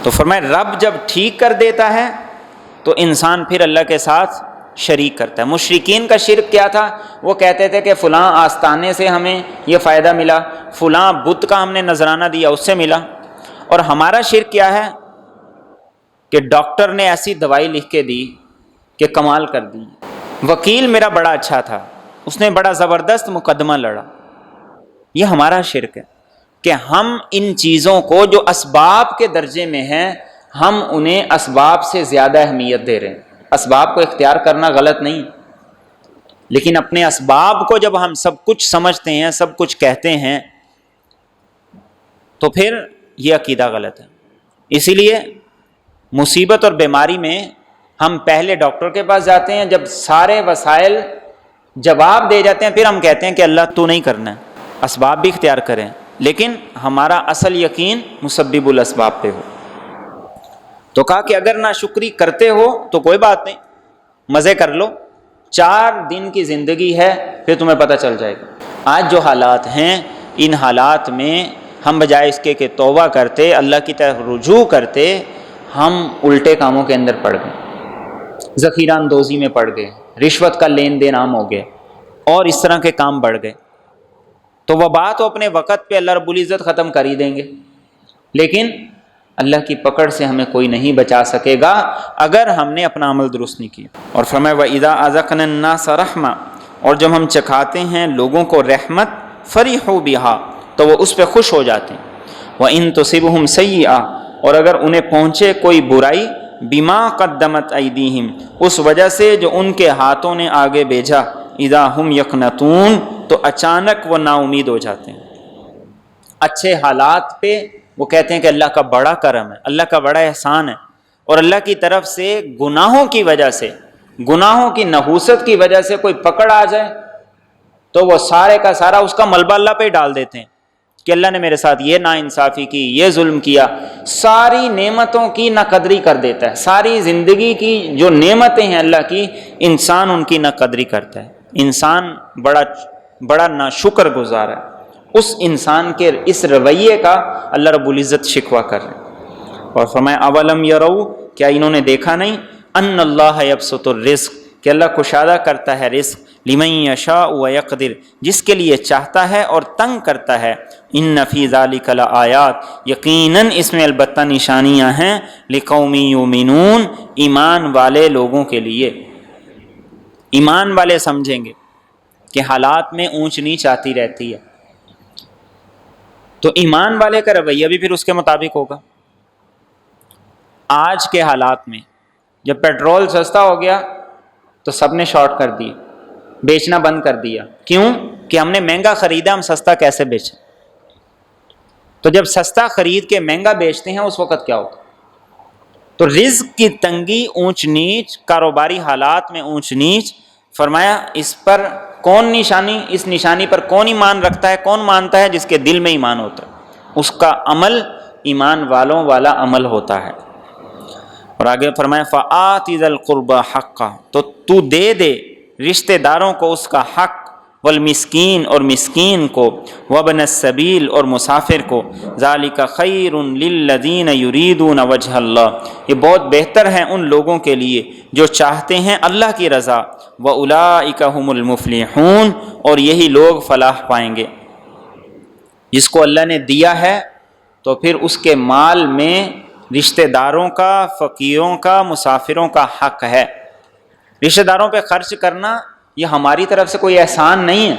تو فرمایا رب جب ٹھیک کر دیتا ہے تو انسان پھر اللہ کے ساتھ شریک کرتا ہے۔ مشرکین کا شرک کیا تھا؟ وہ کہتے تھے کہ فلاں آستانے سے ہمیں یہ فائدہ ملا، فلاں بت کا ہم نے نذرانہ دیا اس سے ملا۔ اور ہمارا شرک کیا ہے؟ کہ ڈاکٹر نے ایسی دوائی لکھ کے دی کہ کمال کر دی، وکیل میرا بڑا اچھا تھا، اس نے بڑا زبردست مقدمہ لڑا۔ یہ ہمارا شرک ہے کہ ہم ان چیزوں کو جو اسباب کے درجے میں ہیں، ہم انہیں اسباب سے زیادہ اہمیت دے رہے ہیں۔ اسباب کو اختیار کرنا غلط نہیں، لیکن اپنے اسباب کو جب ہم سب کچھ سمجھتے ہیں، سب کچھ کہتے ہیں، تو پھر یہ عقیدہ غلط ہے۔ اسی لیے مصیبت اور بیماری میں ہم پہلے ڈاکٹر کے پاس جاتے ہیں، جب سارے وسائل جواب دے جاتے ہیں پھر ہم کہتے ہیں کہ اللہ تو نہیں کرنا ہے، اسباب بھی اختیار کریں، لیکن ہمارا اصل یقین مسبب الاسباب پہ ہو۔ تو کہا کہ اگر ناشکری کرتے ہو تو کوئی بات نہیں، مزے کر لو، 4 دن کی زندگی ہے، پھر تمہیں پتہ چل جائے گا۔ آج جو حالات ہیں، ان حالات میں ہم بجائے اس کے کہ توبہ کرتے، اللہ کی طرف رجوع کرتے، ہم الٹے کاموں کے اندر پڑ گئے، ذخیرہ اندوزی میں پڑ گئے، رشوت کا لین دین عام ہو گئے، اور اس طرح کے کام بڑھ گئے۔ تو وبا تو اپنے وقت پہ اللہ رب العزت ختم کر ہی دیں گے، لیکن اللہ کی پکڑ سے ہمیں کوئی نہیں بچا سکے گا اگر ہم نے اپنا عمل درست نہیں کیا۔ اور فرمایا وَإِذَا أَذَقْنَا النَّاسَ رَحْمَةً، اور جب ہم چکھاتے ہیں لوگوں کو رحمت، فَرِحُوا بِهَا، تو وہ اس پہ خوش ہو جاتے ہیں۔ وَإِن تُصِبْهُمْ سَيِّئَةٌ، اور اگر انہیں پہنچے کوئی برائی، بِمَا قَدَّمَتْ أَيْدِيهِمْ، اس وجہ سے جو ان کے ہاتھوں نے آگے بھیجا، اذا ہم یقنطون، تو اچانک وہ نا امید ہو جاتے ہیں۔ اچھے حالات پہ وہ کہتے ہیں کہ اللہ کا بڑا کرم ہے، اللہ کا بڑا احسان ہے، اور اللہ کی طرف سے گناہوں کی وجہ سے، گناہوں کی نحوست کی وجہ سے کوئی پکڑ آ جائے تو وہ سارے کا سارا اس کا ملبہ اللہ پہ ڈال دیتے ہیں کہ اللہ نے میرے ساتھ یہ ناانصافی کی، یہ ظلم کیا، ساری نعمتوں کی ناقدری کر دیتا ہے، ساری زندگی کی جو نعمتیں ہیں اللہ کی، انسان ان کی ناقدری کرتا ہے، انسان بڑا ناشکر گزار ہے۔ اس انسان کے اس رویے کا اللہ رب العزت شکوہ کر رہے ہیں۔ اور فرمایا اولم یرو، کیا انہوں نے دیکھا نہیں، ان اللہ یبسط الرزق، کہ اللہ کشادہ کرتا ہے رزق، لمن یشاء ویقدر، جس کے لیے چاہتا ہے اور تنگ کرتا ہے، ان فی ذلک لآیات، یقیناً اس میں البتہ نشانیاں ہیں، لقوم یؤمنون، ایمان والے لوگوں کے لیے۔ ایمان والے سمجھیں گے کہ حالات میں اونچ نیچ آتی رہتی ہے، تو ایمان والے کا رویہ بھی پھر اس کے مطابق ہوگا۔ آج کے حالات میں جب پیٹرول سستا ہو گیا تو سب نے شارٹ کر دی، بیچنا بند کر دیا، کیوں کہ ہم نے مہنگا خریدا، ہم سستا کیسے بیچیں؟ تو جب سستا خرید کے مہنگا بیچتے ہیں اس وقت کیا ہوتا؟ تو رزق کی تنگی، اونچ نیچ، کاروباری حالات میں اونچ نیچ، فرمایا اس پر کون نشانی، اس نشانی پر کون ایمان رکھتا ہے، کون مانتا ہے؟ جس کے دل میں ایمان ہوتا ہے، اس کا عمل ایمان والوں والا عمل ہوتا ہے۔ اور آگے فرمایا فَآتِ ذَا الْقُرْبَى حَقَّهُ، تو دے دے رشتہ داروں کو اس کا حق، والمسکین، اور مسکین کو، وابن السبیل، اور مسافر کو، ذَلِكَ خَيْرٌ لِلَّذِينَ يُرِيدُونَ وَجْهَ اللَّهِ، یہ بہت بہتر ہے ان لوگوں کے لیے جو چاہتے ہیں اللہ کی رضا، وَأُولَئِكَ هُمُ الْمُفْلِحُونَ، اور یہی لوگ فلاح پائیں گے۔ جس کو اللہ نے دیا ہے تو پھر اس کے مال میں رشتہ داروں کا، فقیروں کا، مسافروں کا حق ہے۔ رشتہ داروں پہ خرچ کرنا یہ ہماری طرف سے کوئی احسان نہیں ہے،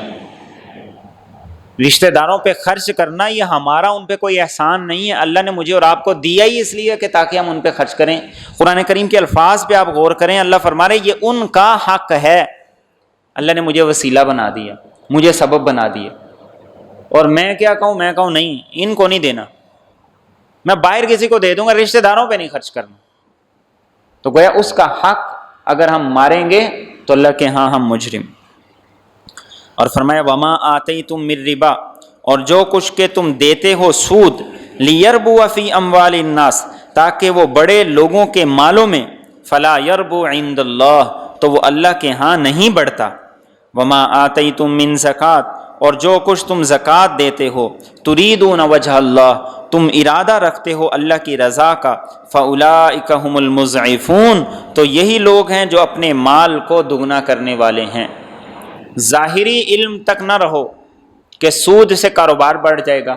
رشتہ داروں پہ خرچ کرنا یہ ہمارا ان پہ کوئی احسان نہیں ہے، اللہ نے مجھے اور آپ کو دیا ہی اس لیے کہ تاکہ ہم ان پہ خرچ کریں۔ قرآن کریم کے الفاظ پہ آپ غور کریں، اللہ فرما رہے یہ ان کا حق ہے، اللہ نے مجھے وسیلہ بنا دیا، مجھے سبب بنا دیا، اور میں کیا کہوں، میں کہوں نہیں ان کو نہیں دینا، میں باہر کسی کو دے دوں گا، رشتہ داروں پہ نہیں خرچ کرنا، تو گویا اس کا حق اگر ہم ماریں گے تو اللہ کے ہاں ہم مجرم۔ اور فرمایا وما آتیتم من ربا، اور جو کچھ کہ تم دیتے ہو سود، لیربو فی اموال الناس، تاکہ وہ بڑے لوگوں کے مالوں میں، فلا یربو عند اللہ، تو وہ اللہ کے ہاں نہیں بڑھتا۔ وما آتیتم من زکات، اور جو کچھ تم زکوٰۃ دیتے ہو، تریدون وجہ اللہ، تم ارادہ رکھتے ہو اللہ کی رضا کا، فاولئک هم المضعفون، تو یہی لوگ ہیں جو اپنے مال کو دگنا کرنے والے ہیں۔ ظاہری علم تک نہ رہو کہ سود سے کاروبار بڑھ جائے گا،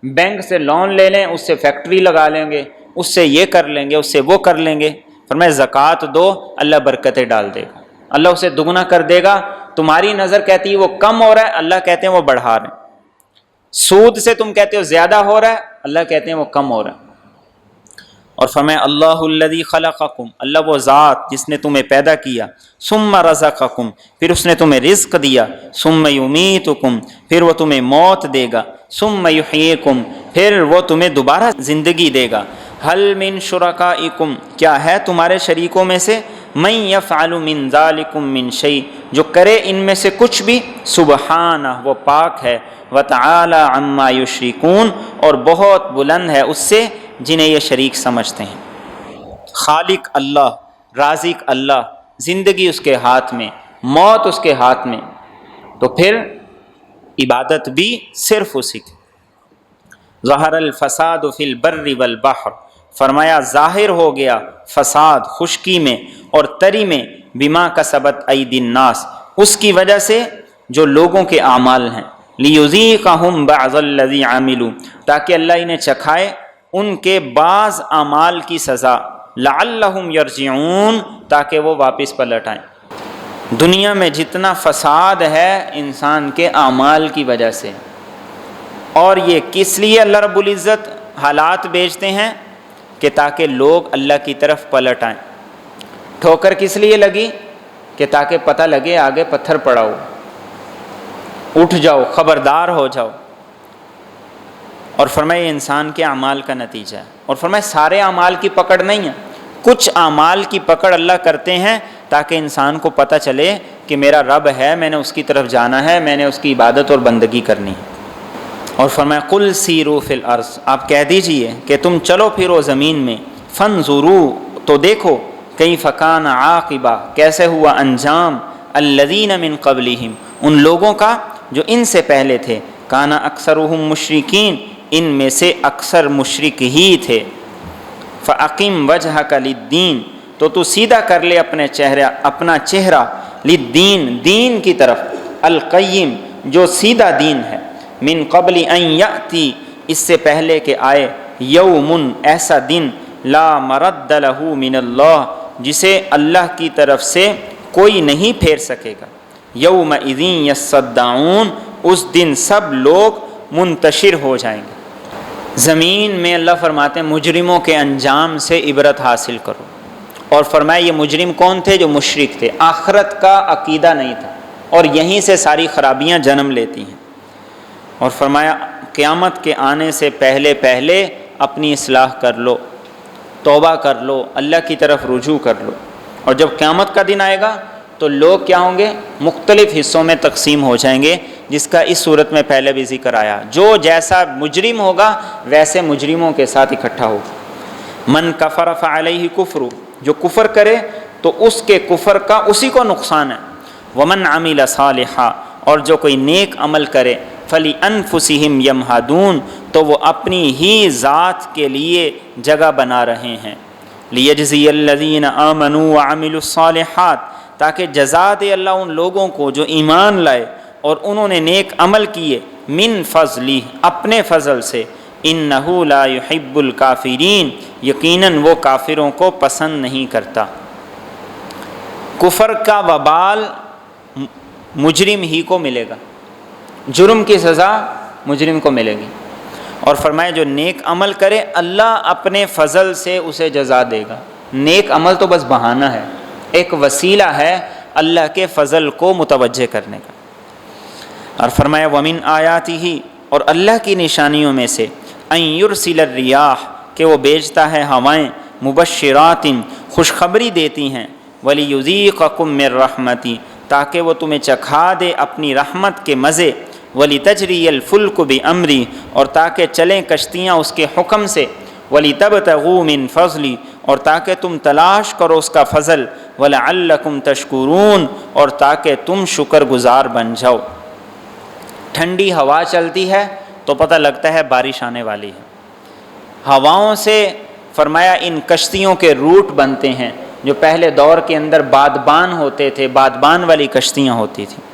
بینک سے لون لے لیں، اس سے فیکٹری لگا لیں گے، اس سے یہ کر لیں گے، اس سے وہ کر لیں گے۔ فرمایا زکوٰۃ دو، اللہ برکتیں ڈال دے گا، اللہ اسے دگنا کر دے گا۔ تمہاری نظر کہتی ہے وہ کم ہو رہا ہے، اللہ کہتے ہیں وہ بڑھا رہے ہیں۔ سود سے تم کہتے ہو زیادہ ہو رہا ہے، اللہ کہتے ہیں وہ کم ہو رہا ہے۔ اور فرمایا اللہ الذی خلقکم، اللہ وہ ذات جس نے تمہیں پیدا کیا، ثم رزقکم، پھر اس نے تمہیں رزق دیا، ثم یمیتکم، پھر وہ تمہیں موت دے گا، ثم یحییکم، پھر وہ تمہیں دوبارہ زندگی دے گا، ہل من شرکائکم، کیا ہے تمہارے شریکوں میں سے، من یفعل من ذالکم من شیء، جو کرے ان میں سے کچھ بھی، سبحانہ وہ پاک ہے، وتعالی عما یشرکون اور بہت بلند ہے اس سے جنہیں یہ شریک سمجھتے ہیں۔ خالق اللہ، رازق اللہ، زندگی اس کے ہاتھ میں، موت اس کے ہاتھ میں، تو پھر عبادت بھی صرف اسی کی۔ ظہر الفساد فی البر والبحر، فرمایا ظاہر ہو گیا فساد خشکی میں اور تری میں، بما کسبت ایدی الناس، اس کی وجہ سے جو لوگوں کے اعمال ہیں، لیذیقہم بعض الذی عملوا، تاکہ اللہ انہیں چکھائے ان کے بعض اعمال کی سزا، لعلہم یرجعون، تاکہ وہ واپس پلٹ آئیں۔ دنیا میں جتنا فساد ہے انسان کے اعمال کی وجہ سے، اور یہ کس لیے اللہ رب العزت حالات بھیجتے ہیں کہ تاکہ لوگ اللہ کی طرف پلٹ آئیں۔ ٹھوکر کس لیے لگی کہ تاکہ پتہ لگے آگے پتھر پڑا ہو، اٹھ جاؤ، خبردار ہو جاؤ۔ اور فرمائے انسان کے اعمال کا نتیجہ ہے، اور فرمائے سارے اعمال کی پکڑ نہیں ہے، کچھ اعمال کی پکڑ اللہ کرتے ہیں تاکہ انسان کو پتہ چلے کہ میرا رب ہے، میں نے اس کی طرف جانا ہے، میں نے اس کی عبادت اور بندگی کرنی ہے۔ اور فرمایا قل سیروا فی الارض، آپ کہہ دیجئے کہ تم چلو پھرو زمین میں، فانظروا تو دیکھو، کیف کان عاقبہ کیسے ہوا انجام، الذین من قبلہم ان لوگوں کا جو ان سے پہلے تھے، کان اکثرہم مشرکین ان میں سے اکثر مشرک ہی تھے۔ فاقم وجہک للدین تو تو سیدھا کر لے اپنا چہرہ للدین دین کی طرف، القیم جو سیدھا دین ہے، من قبل ان یأتی اس سے پہلے کہ آئے، یوم ایسا دن، لا مرد لہ من اللہ جسے اللہ کی طرف سے کوئی نہیں پھیر سکے گا، یومئذ یصدعون اس دن سب لوگ منتشر ہو جائیں گے زمین میں۔ اللہ فرماتے ہیں مجرموں کے انجام سے عبرت حاصل کرو، اور فرمایا یہ مجرم کون تھے؟ جو مشرک تھے، آخرت کا عقیدہ نہیں تھا، اور یہیں سے ساری خرابیاں جنم لیتی ہیں۔ اور فرمایا قیامت کے آنے سے پہلے پہلے اپنی اصلاح کر لو، توبہ کر لو، اللہ کی طرف رجوع کر لو، اور جب قیامت کا دن آئے گا تو لوگ کیا ہوں گے؟ مختلف حصوں میں تقسیم ہو جائیں گے، جس کا اس صورت میں پہلے بھی ذکر آیا، جو جیسا مجرم ہوگا ویسے مجرموں کے ساتھ اکٹھا ہوگا۔ من کفر فعلیہ کفر، جو کفر کرے تو اس کے کفر کا اسی کو نقصان ہے۔ ومن عمل صالحا اور جو کوئی نیک عمل کرے، فلانفسہم یمہدون تو وہ اپنی ہی ذات کے لیے جگہ بنا رہے ہیں، لیجزی الذین آمنوا وعملوا الصالحات تاکہ جزا دے اللہ ان لوگوں کو جو ایمان لائے اور انہوں نے نیک عمل کیے، من فضلی اپنے فضل سے، انہ لا یحب الکافرین یقیناً وہ کافروں کو پسند نہیں کرتا۔ کفر کا وبال مجرم ہی کو ملے گا، جرم کی سزا مجرم کو ملے گی، اور فرمایا جو نیک عمل کرے اللہ اپنے فضل سے اسے جزا دے گا۔ نیک عمل تو بس بہانہ ہے، ایک وسیلہ ہے اللہ کے فضل کو متوجہ کرنے کا۔ اور فرمایا ومن آیاتہ اور اللہ کی نشانیوں میں سے، ان یرسل الریاح کہ وہ بھیجتا ہے ہوائیں، مبشرات خوشخبری دیتی ہیں، ولیذیقکم من رحمتی تاکہ وہ تمہیں چکھا دے اپنی رحمت کے مزے، ولیتجری الفلک بامری اور تاکہ چلیں کشتیاں اس کے حکم سے، ولیتبتغوا من فضلی اور تاکہ تم تلاش کرو اس کا فضل، ولعلکم تشکرون اور تاکہ تم شکر گزار بن جاؤ۔ ٹھنڈی ہوا چلتی ہے تو پتہ لگتا ہے بارش آنے والی ہے۔ ہواؤں سے فرمایا ان کشتیوں کے روٹ بنتے ہیں، جو پہلے دور کے اندر بادبان ہوتے تھے، بادبان والی کشتیاں ہوتی تھیں،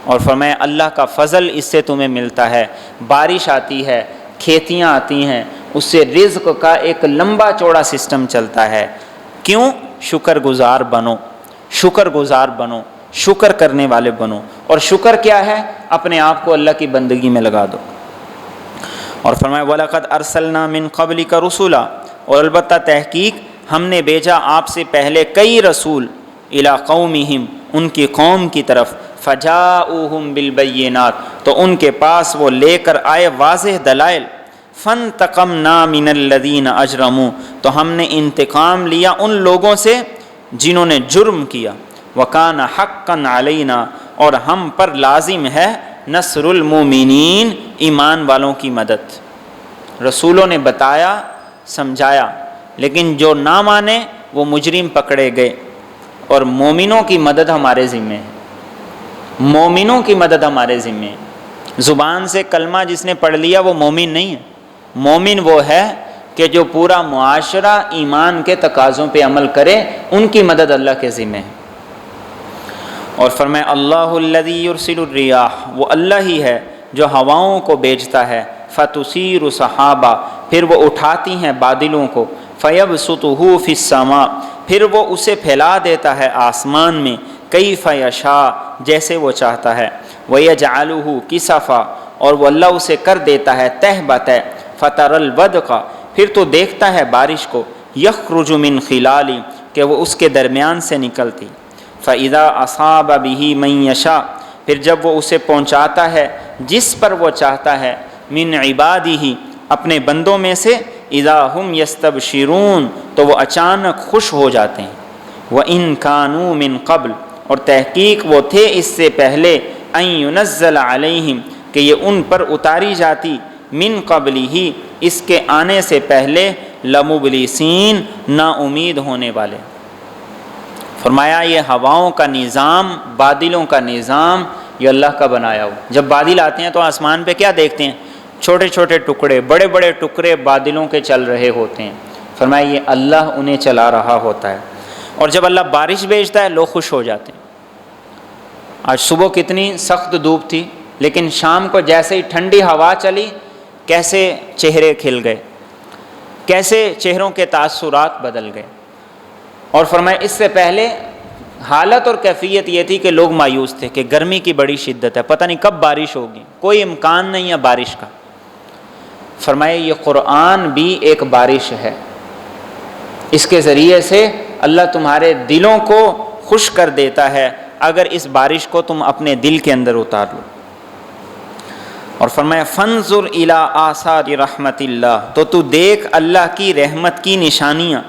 اور فرمایا اللہ کا فضل اس سے تمہیں ملتا ہے، بارش آتی ہے، کھیتیاں آتی ہیں، اس سے رزق کا ایک لمبا چوڑا سسٹم چلتا ہے۔ کیوں؟ شکر گزار بنو، شکر گزار بنو، شکر کرنے والے بنو، اور شکر کیا ہے؟ اپنے آپ کو اللہ کی بندگی میں لگا دو۔ اور فرمایا وَلَقَدْ أَرْسَلْنَا مِن قَبْلِكَ رُسُلًا اور البتہ تحقیق ہم نے بھیجا آپ سے پہلے کئی رسول، اِلَىٰ قَوْمِهِمْ ان کی قوم کی طرف، فَجَاءُوهُمْ بِالْبَيِّنَاتِ تو ان کے پاس وہ لے کر آئے واضح دلائل، فانتقمنا من الذین اجرموا، تو ہم نے انتقام لیا ان لوگوں سے جنہوں نے جرم کیا، وکان حقا علینا، اور ہم پر لازم ہے نصر المومنین، ایمان والوں کی مدد۔ رسولوں نے بتایا سمجھایا، لیکن جو نہ مانے وہ مجرم پکڑے گئے، اور مومنوں کی مدد ہمارے ذمے ہے، مومنوں کی مدد ہمارے ذمے ہے۔ زبان سے کلمہ جس نے پڑھ لیا وہ مومن نہیں ہے، مومن وہ ہے کہ جو پورا معاشرہ ایمان کے تقاضوں پہ عمل کرے، ان کی مدد اللہ کے ذمے ہے۔ اور فرمایا اللہ الذی یرسل الریاح، وہ اللہ ہی ہے جو ہواؤں کو بھیجتا ہے، فتثیر سحابا، پھر وہ اٹھاتی ہیں بادلوں کو، فیبسطہ فی السماء، پھر وہ اسے پھیلا دیتا ہے آسمان میں، کیف یشاء، جیسے وہ چاہتا ہے، ویجعلہ کسفا، اور وہ اللہ اسے کر دیتا ہے تہ بتہ، فتر الودق، پھر تو دیکھتا ہے بارش کو، یخرج من خلالی، کہ وہ اس کے درمیان سے نکلتی، فاذا اصاب به من یشاء، پھر جب وہ اسے پہنچاتا ہے جس پر وہ چاہتا ہے، من عبادہ، اپنے بندوں میں سے، اذا ہم یستبشرون، تو وہ اچانک خوش ہو جاتے ہیں، وَإِن كَانُوا مِن قبل، اور تحقیق وہ تھے اس سے پہلے، ان ينزل علیہم، کہ یہ ان پر اتاری جاتی، من قبل ہی، اس کے آنے سے پہلے، لمبلسین، نا امید ہونے والے۔ فرمایا یہ ہواؤں کا نظام، بادلوں کا نظام، یہ اللہ کا بنایا ہو۔ جب بادل آتے ہیں تو آسمان پہ کیا دیکھتے ہیں؟ چھوٹے چھوٹے ٹکڑے، بڑے بڑے ٹکڑے بادلوں کے چل رہے ہوتے ہیں۔ فرمایا یہ اللہ انہیں چلا رہا ہوتا ہے، اور جب اللہ بارش بھیجتا ہے لوگ خوش ہو جاتے ہیں۔ آج صبح کتنی سخت دھوپ تھی، لیکن شام کو جیسے ہی ٹھنڈی ہوا چلی، کیسے چہرے کھل گئے، کیسے چہروں کے تاثرات بدل گئے۔ اور فرمایا اس سے پہلے حالت اور کیفیت یہ تھی کہ لوگ مایوس تھے کہ گرمی کی بڑی شدت ہے، پتہ نہیں کب بارش ہوگی، کوئی امکان نہیں ہے بارش کا۔ فرمایا یہ قرآن بھی ایک بارش ہے، اس کے ذریعے سے اللہ تمہارے دلوں کو خوش کر دیتا ہے اگر اس بارش کو تم اپنے دل کے اندر اتار لو۔ اور فرمایا فانظر الی آثار رحمت اللہ، تو دیکھ اللہ کی رحمت کی نشانیاں،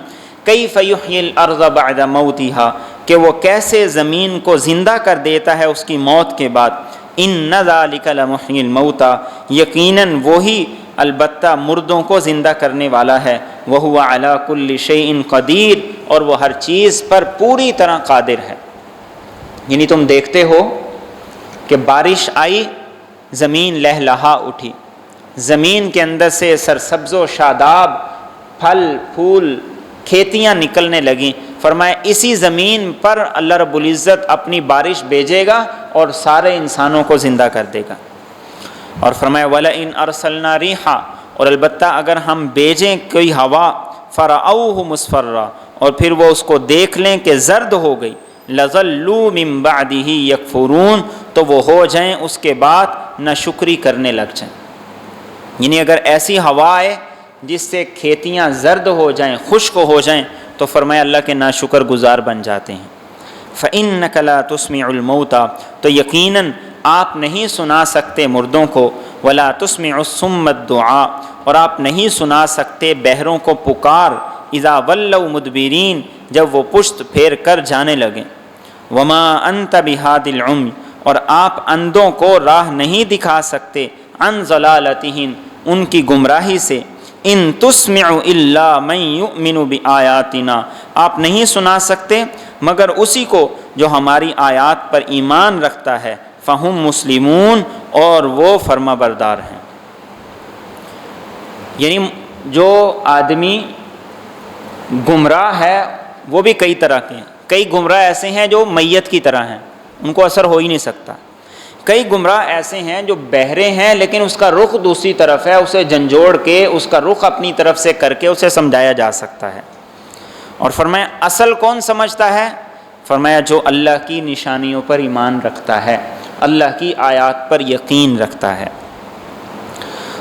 کیف یحیی الارض بعد موتہا، کہ وہ کیسے زمین کو زندہ کر دیتا ہے اس کی موت کے بعد، ان ذالک لمحیی الموتى، یقیناً وہی البتہ مردوں کو زندہ کرنے والا ہے، وہو علی کل شیء قدیر، اور وہ ہر چیز پر پوری طرح قادر ہے۔ یعنی تم دیکھتے ہو کہ بارش آئی، زمین لہلہا اٹھی، زمین کے اندر سے سرسبز و شاداب پھل پھول کھیتیاں نکلنے لگیں۔ فرمایا اسی زمین پر اللہ رب العزت اپنی بارش بھیجے گا اور سارے انسانوں کو زندہ کر دے گا۔ اور فرمایا وَلَئِنْ أَرْسَلْنَا رِيحًا، اور البتہ اگر ہم بھیجیں کوئی ہوا، فَرَأَوْهُ مُصْفَرًّا، اور پھر وہ اس کو دیکھ لیں کہ زرد ہو گئی، لَظَلُّوا مِن بَعْدِهِ يَكْفُرُونَ، تو وہ ہو جائیں اس کے بعد ناشکری کرنے لگ جائیں۔ یعنی اگر ایسی ہوا آئے جس سے کھیتیاں زرد ہو جائیں، خشک ہو جائیں، تو فرمایا اللہ کے ناشکر گزار بن جاتے ہیں۔ فَإِنَّكَ لَا تُسْمِعُ الْمَوْتَى، تو یقیناً آپ نہیں سنا سکتے مردوں کو، وَلَا تُسْمِعُ الصُّمَّ الدُّعَاء، اور آپ نہیں سنا سکتے بہروں کو پکار، اِذَا وَلَّوْا مُدْبِرِينَ، جب وہ پشت پھیر کر جانے لگیں۔ وَمَا أَنْتَ بِهَادِ الْعُمْيِ، اور آپ اندھوں کو راہ نہیں دکھا سکتے، عَنْ ضَلَالَتِهِمْ، ان کی گمراہی سے، ان تسمع الا من یؤمن بآیاتنا، آپ نہیں سنا سکتے مگر اسی کو جو ہماری آیات پر ایمان رکھتا ہے، فہم مسلمون، اور وہ فرما بردار ہیں۔ یعنی جو آدمی گمراہ ہے وہ بھی کئی طرح کے ہیں، کئی گمراہ ایسے ہیں جو میت کی طرح ہیں، ان کو اثر ہو ہی نہیں سکتا، کئی گمراہ ایسے ہیں جو بہرے ہیں لیکن اس کا رخ دوسری طرف ہے، اسے جھنجھوڑ کے اس کا رخ اپنی طرف سے کر کے اسے سمجھایا جا سکتا ہے۔ اور فرمایا اصل کون سمجھتا ہے؟ فرمایا جو اللہ کی نشانیوں پر ایمان رکھتا ہے، اللہ کی آیات پر یقین رکھتا ہے۔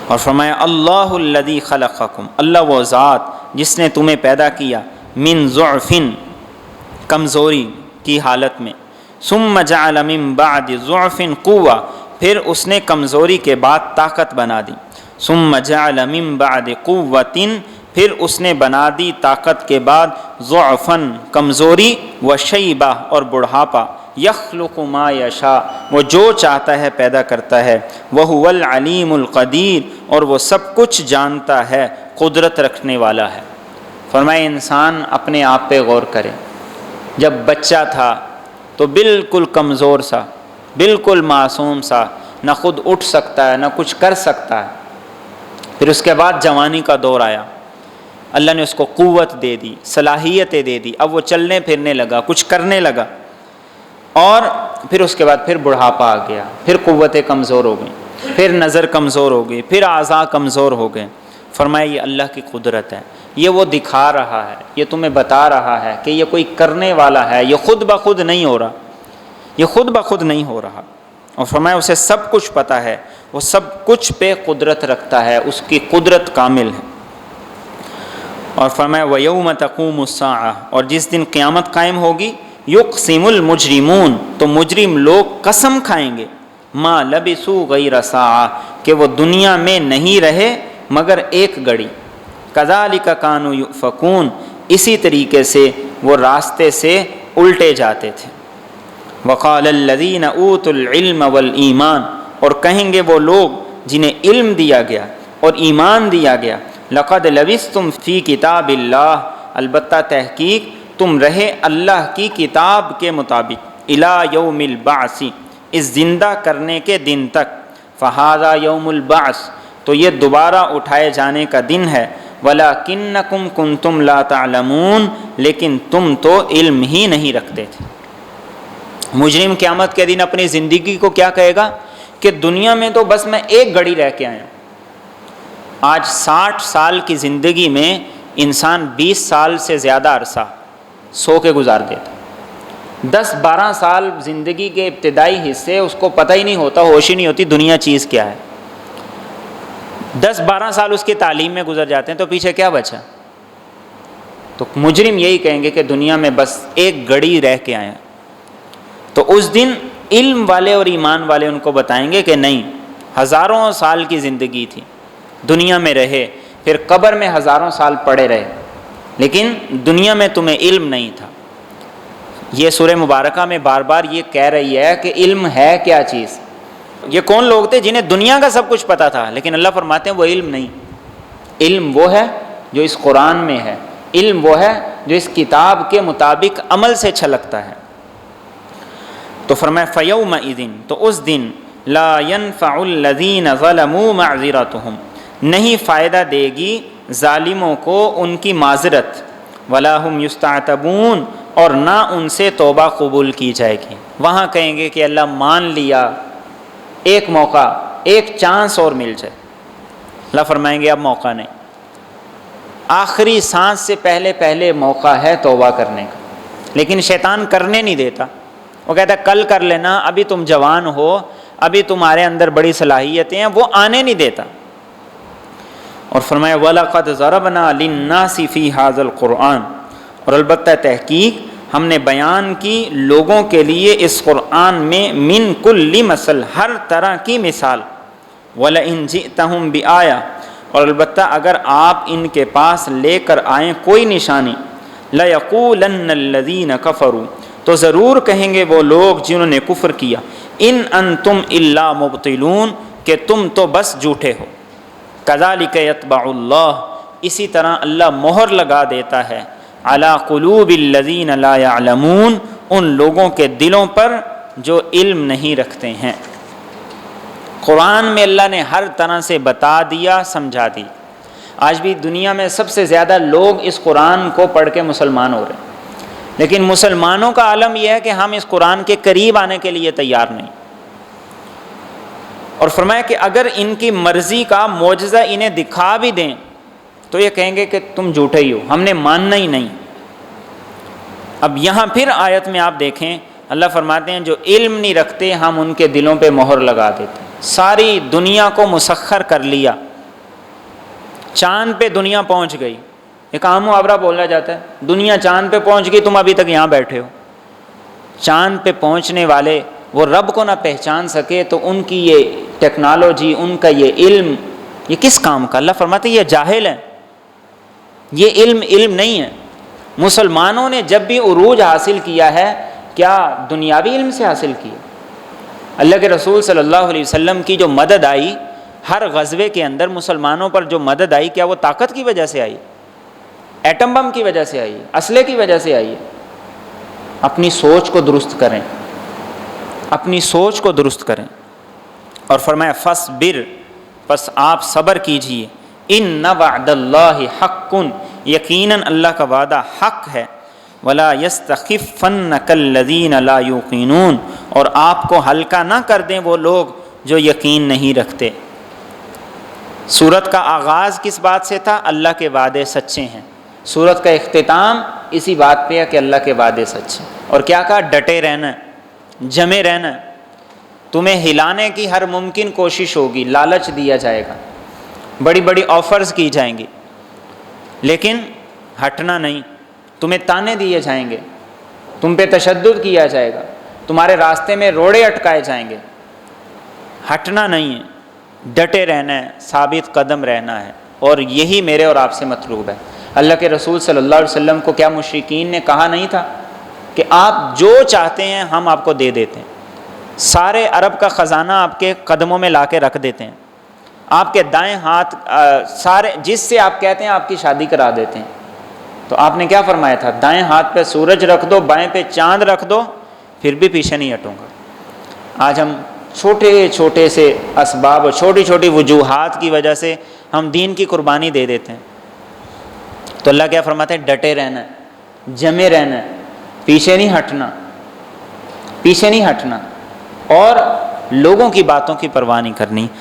اور فرمایا اللہ الذی خلقکم، اللہ وہ ذات جس نے تمہیں پیدا کیا، من ضعف، کمزوری کی حالت میں، ثم جعل من بعد ضعف قوة، پھر اس نے کمزوری کے بعد طاقت بنا دی، ثم جعل من بعد قوة، پھر اس نے بنا دی طاقت کے بعد ضعفاً کمزوری، وشیبہ اور بڑھاپا، یخلق ما یشاء وہ جو چاہتا ہے پیدا کرتا ہے، وہو العلیم القدیر اور وہ سب کچھ جانتا ہے، قدرت رکھنے والا ہے۔ فرمائے انسان اپنے آپ پہ غور کرے، جب بچہ تھا تو بالکل کمزور سا، بالکل معصوم سا، نہ خود اٹھ سکتا ہے نہ کچھ کر سکتا ہے۔ پھر اس کے بعد جوانی کا دور آیا، اللہ نے اس کو قوت دے دی، صلاحیتیں دے دی، اب وہ چلنے پھرنے لگا، کچھ کرنے لگا، اور پھر اس کے بعد پھر بڑھاپا آ گیا، پھر قوتیں کمزور ہو گئیں، پھر نظر کمزور ہو گئی، پھر اعضاء کمزور ہو گئے۔ فرمایا یہ اللہ کی قدرت ہے، یہ وہ دکھا رہا ہے، یہ تمہیں بتا رہا ہے کہ یہ کوئی کرنے والا ہے، یہ خود بخود نہیں ہو رہا، یہ خود بخود نہیں ہو رہا۔ اور فرمایا اسے سب کچھ پتہ ہے، وہ سب کچھ پہ قدرت رکھتا ہے، اس کی قدرت کامل ہے۔ اور فرمایا وَيَوْمَ تَقُومُ السَّاعَةُ اور جس دن قیامت قائم ہوگی، يُقْسِمُ الْمُجْرِمُونَ تو مجرم لوگ قسم کھائیں گے، مَا لَبِثُوا غَيْرَ سَاعَةٍ کہ وہ دنیا میں نہیں رہے مگر ایک گھڑی، كَذَلِكَ كَانُوا يُؤْفَكُونَ اسی طریقے سے وہ راستے سے الٹے جاتے تھے۔ وَقَالَ الَّذِينَ أُوتُوا الْعِلْمَ وَالْإِيمَانَ اور کہیں گے وہ لوگ جنہیں علم دیا گیا اور ایمان دیا گیا، لَقَدْ لَبِثْتُمْ فِي كِتَابِ اللَّهِ البتہ تحقیق تم رہے اللہ کی کتاب کے مطابق، إِلَى يَوْمِ الْبَعْثِ اس زندہ کرنے کے دن تک، فَهَذَا يَوْمُ الْبَعْثِ تو یہ دوبارہ اٹھائے جانے کا دن ہے، وَلَكِنَّكُمْ كُنْتُمْ لَا تَعْلَمُونَ لیکن تم تو علم ہی نہیں رکھتے تھے۔ مجرم قیامت کے دن اپنی زندگی کو کیا کہے گا کہ دنیا میں تو بس میں ایک گھڑی رہ کے آیا ہوں۔ آج 60 سال کی زندگی میں انسان 20 سال سے زیادہ عرصہ سو کے گزار دیتا، 10-12 سال زندگی کے ابتدائی حصے اس کو پتہ ہی نہیں ہوتا، ہوش ہی نہیں ہوتی دنیا چیز کیا ہے، 10-12 سال اس کی تعلیم میں گزر جاتے ہیں، تو پیچھے کیا بچا؟ تو مجرم یہی کہیں گے کہ دنیا میں بس ایک گھڑی رہ کے آیا۔ تو اس دن علم والے اور ایمان والے ان کو بتائیں گے کہ نہیں، ہزاروں سال کی زندگی تھی، دنیا میں رہے، پھر قبر میں ہزاروں سال پڑے رہے، لیکن دنیا میں تمہیں علم نہیں تھا۔ یہ سورہ مبارکہ میں بار بار یہ کہہ رہی ہے کہ علم ہے کیا چیز۔ یہ کون لوگ تھے جنہیں دنیا کا سب کچھ پتہ تھا، لیکن اللہ فرماتے ہیں وہ علم نہیں۔ علم وہ ہے جو اس قرآن میں ہے، علم وہ ہے جو اس کتاب کے مطابق عمل سے چھلکتا ہے۔ تو فرمایا فَيَوْمَئِذٍ تو اس دن لَا يَنْفَعُ الَّذِينَ ظَلَمُوا مَعْذِرَتُهُمْ نہیں فائدہ دے گی ظالموں کو ان کی معذرت، وَلَا هُمْ يُسْتَعْتَبُونَ اور نہ ان سے توبہ قبول کی جائے گی۔ وہاں کہیں گے کہ اللہ مان لیا، ایک موقع، ایک چانس اور مل جائے۔ اللہ فرمائیں گے اب موقع نہیں، آخری سانس سے پہلے موقع ہے توبہ کرنے کا، لیکن شیطان کرنے نہیں دیتا، وہ کہتا ہے کل کر لینا، ابھی تم جوان ہو، ابھی تمہارے اندر بڑی صلاحیتیں ہیں، وہ آنے نہیں دیتا۔ اور فرمایا وَلَقَدْ ضَرَبْنَا لِلنَّاسِ فِي هَذَا الْقُرْآنِ اور البتہ تحقیق ہم نے بیان کی لوگوں کے لیے اس قرآن میں من کل مثل ہر طرح کی مثال، وَلَئِن جِئْتَهُمْ بِآيَةٍ اور البتہ اگر آپ ان کے پاس لے کر آئیں کوئی نشانی، لَيَقُولَنَّ الَّذِينَ كَفَرُوا تو ضرور کہیں گے وہ لوگ جنہوں نے کفر کیا، ان انتم الا مبطلون کہ تم تو بس جھوٹے ہو۔ کذالک یطبع اللہ اسی طرح اللہ مہر لگا دیتا ہے علی قلوب الذین لا یعلمون ان لوگوں کے دلوں پر جو علم نہیں رکھتے ہیں۔ قرآن میں اللہ نے ہر طرح سے بتا دیا، سمجھا دی۔ آج بھی دنیا میں سب سے زیادہ لوگ اس قرآن کو پڑھ کے مسلمان ہو رہے ہیں، لیکن مسلمانوں کا عالم یہ ہے کہ ہم اس قرآن کے قریب آنے کے لیے تیار نہیں۔ اور فرمایا کہ اگر ان کی مرضی کا معجزہ انہیں دکھا بھی دیں تو یہ کہیں گے کہ تم جھوٹے ہی ہو، ہم نے ماننا ہی نہیں۔ اب یہاں پھر آیت میں آپ دیکھیں اللہ فرماتے ہیں جو علم نہیں رکھتے ہم ان کے دلوں پہ مہر لگا دیتے ہیں۔ ساری دنیا کو مسخر کر لیا، چاند پہ دنیا پہنچ گئی، ایک عام محاورہ بولا جاتا ہے دنیا چاند پہ پہنچ گئی، تم ابھی تک یہاں بیٹھے ہو۔ چاند پہ پہنچنے والے وہ رب کو نہ پہچان سکے تو ان کی یہ ٹیکنالوجی، ان کا یہ علم یہ کس کام کا؟ اللہ فرماتے ہیں یہ جاہل ہیں، یہ علم نہیں ہے۔ مسلمانوں نے جب بھی عروج حاصل کیا ہے کیا دنیاوی علم سے حاصل کیا؟ اللہ کے رسول صلی اللہ علیہ وسلم کی جو مدد آئی ہر غزوے کے اندر مسلمانوں پر جو مدد آئی، کیا وہ طاقت کی وجہ سے آئی؟ ایٹم بم کی وجہ سے آئی ہے؟ اسلحے کی وجہ سے آئی ہے؟ اپنی سوچ کو درست کریں، اپنی سوچ کو درست کریں۔ اور فرمایا فَاصْبِرْ، پس آپ صبر کیجئے، اِنَّ وَعْدَ اللَّهِ حَقٌّ، یقیناً اللہ کا وعدہ حق ہے، وَلَا يَسْتَخِفَّنَّكَ الَّذِينَ لَا يُوقِنُونَ، اور آپ کو ہلکا نہ کر دیں وہ لوگ جو یقین نہیں رکھتے۔ سورت کا آغاز کس بات سے تھا؟ اللہ کے وعدے سچے ہیں۔ سورت کا اختتام اسی بات پہ ہے کہ اللہ کے وعدے سچ ہیں۔ اور کیا کہا؟ ڈٹے رہنا، جمے رہنا، تمہیں ہلانے کی ہر ممکن کوشش ہوگی، لالچ دیا جائے گا، بڑی بڑی آفرز کی جائیں گی، لیکن ہٹنا نہیں، تمہیں تانے دیے جائیں گے، تم پہ تشدد کیا جائے گا، تمہارے راستے میں روڑے اٹکائے جائیں گے، ہٹنا نہیں ہے، ڈٹے رہنا ہے، ثابت قدم رہنا ہے، اور یہی میرے اور آپ سے مطلوب ہے۔ اللہ کے رسول صلی اللہ علیہ وسلم کو کیا مشرکین نے کہا نہیں تھا کہ آپ جو چاہتے ہیں ہم آپ کو دے دیتے ہیں، سارے عرب کا خزانہ آپ کے قدموں میں لا کے رکھ دیتے ہیں، آپ کے دائیں ہاتھ سارے جس سے آپ کہتے ہیں آپ کی شادی کرا دیتے ہیں۔ تو آپ نے کیا فرمایا تھا؟ دائیں ہاتھ پہ سورج رکھ دو، بائیں پہ چاند رکھ دو، پھر بھی پیچھے نہیں ہٹوں گا۔ آج ہم چھوٹے چھوٹے سے اسباب اور چھوٹی چھوٹی وجوہات کی وجہ سے ہم دین کی قربانی دے دیتے ہیں۔ تو اللہ کیا فرماتے ہیں؟ ڈٹے رہنا ہے، جمے رہنا ہے، پیچھے نہیں ہٹنا، پیچھے نہیں ہٹنا، اور لوگوں کی باتوں کی پرواہ نہیں کرنی۔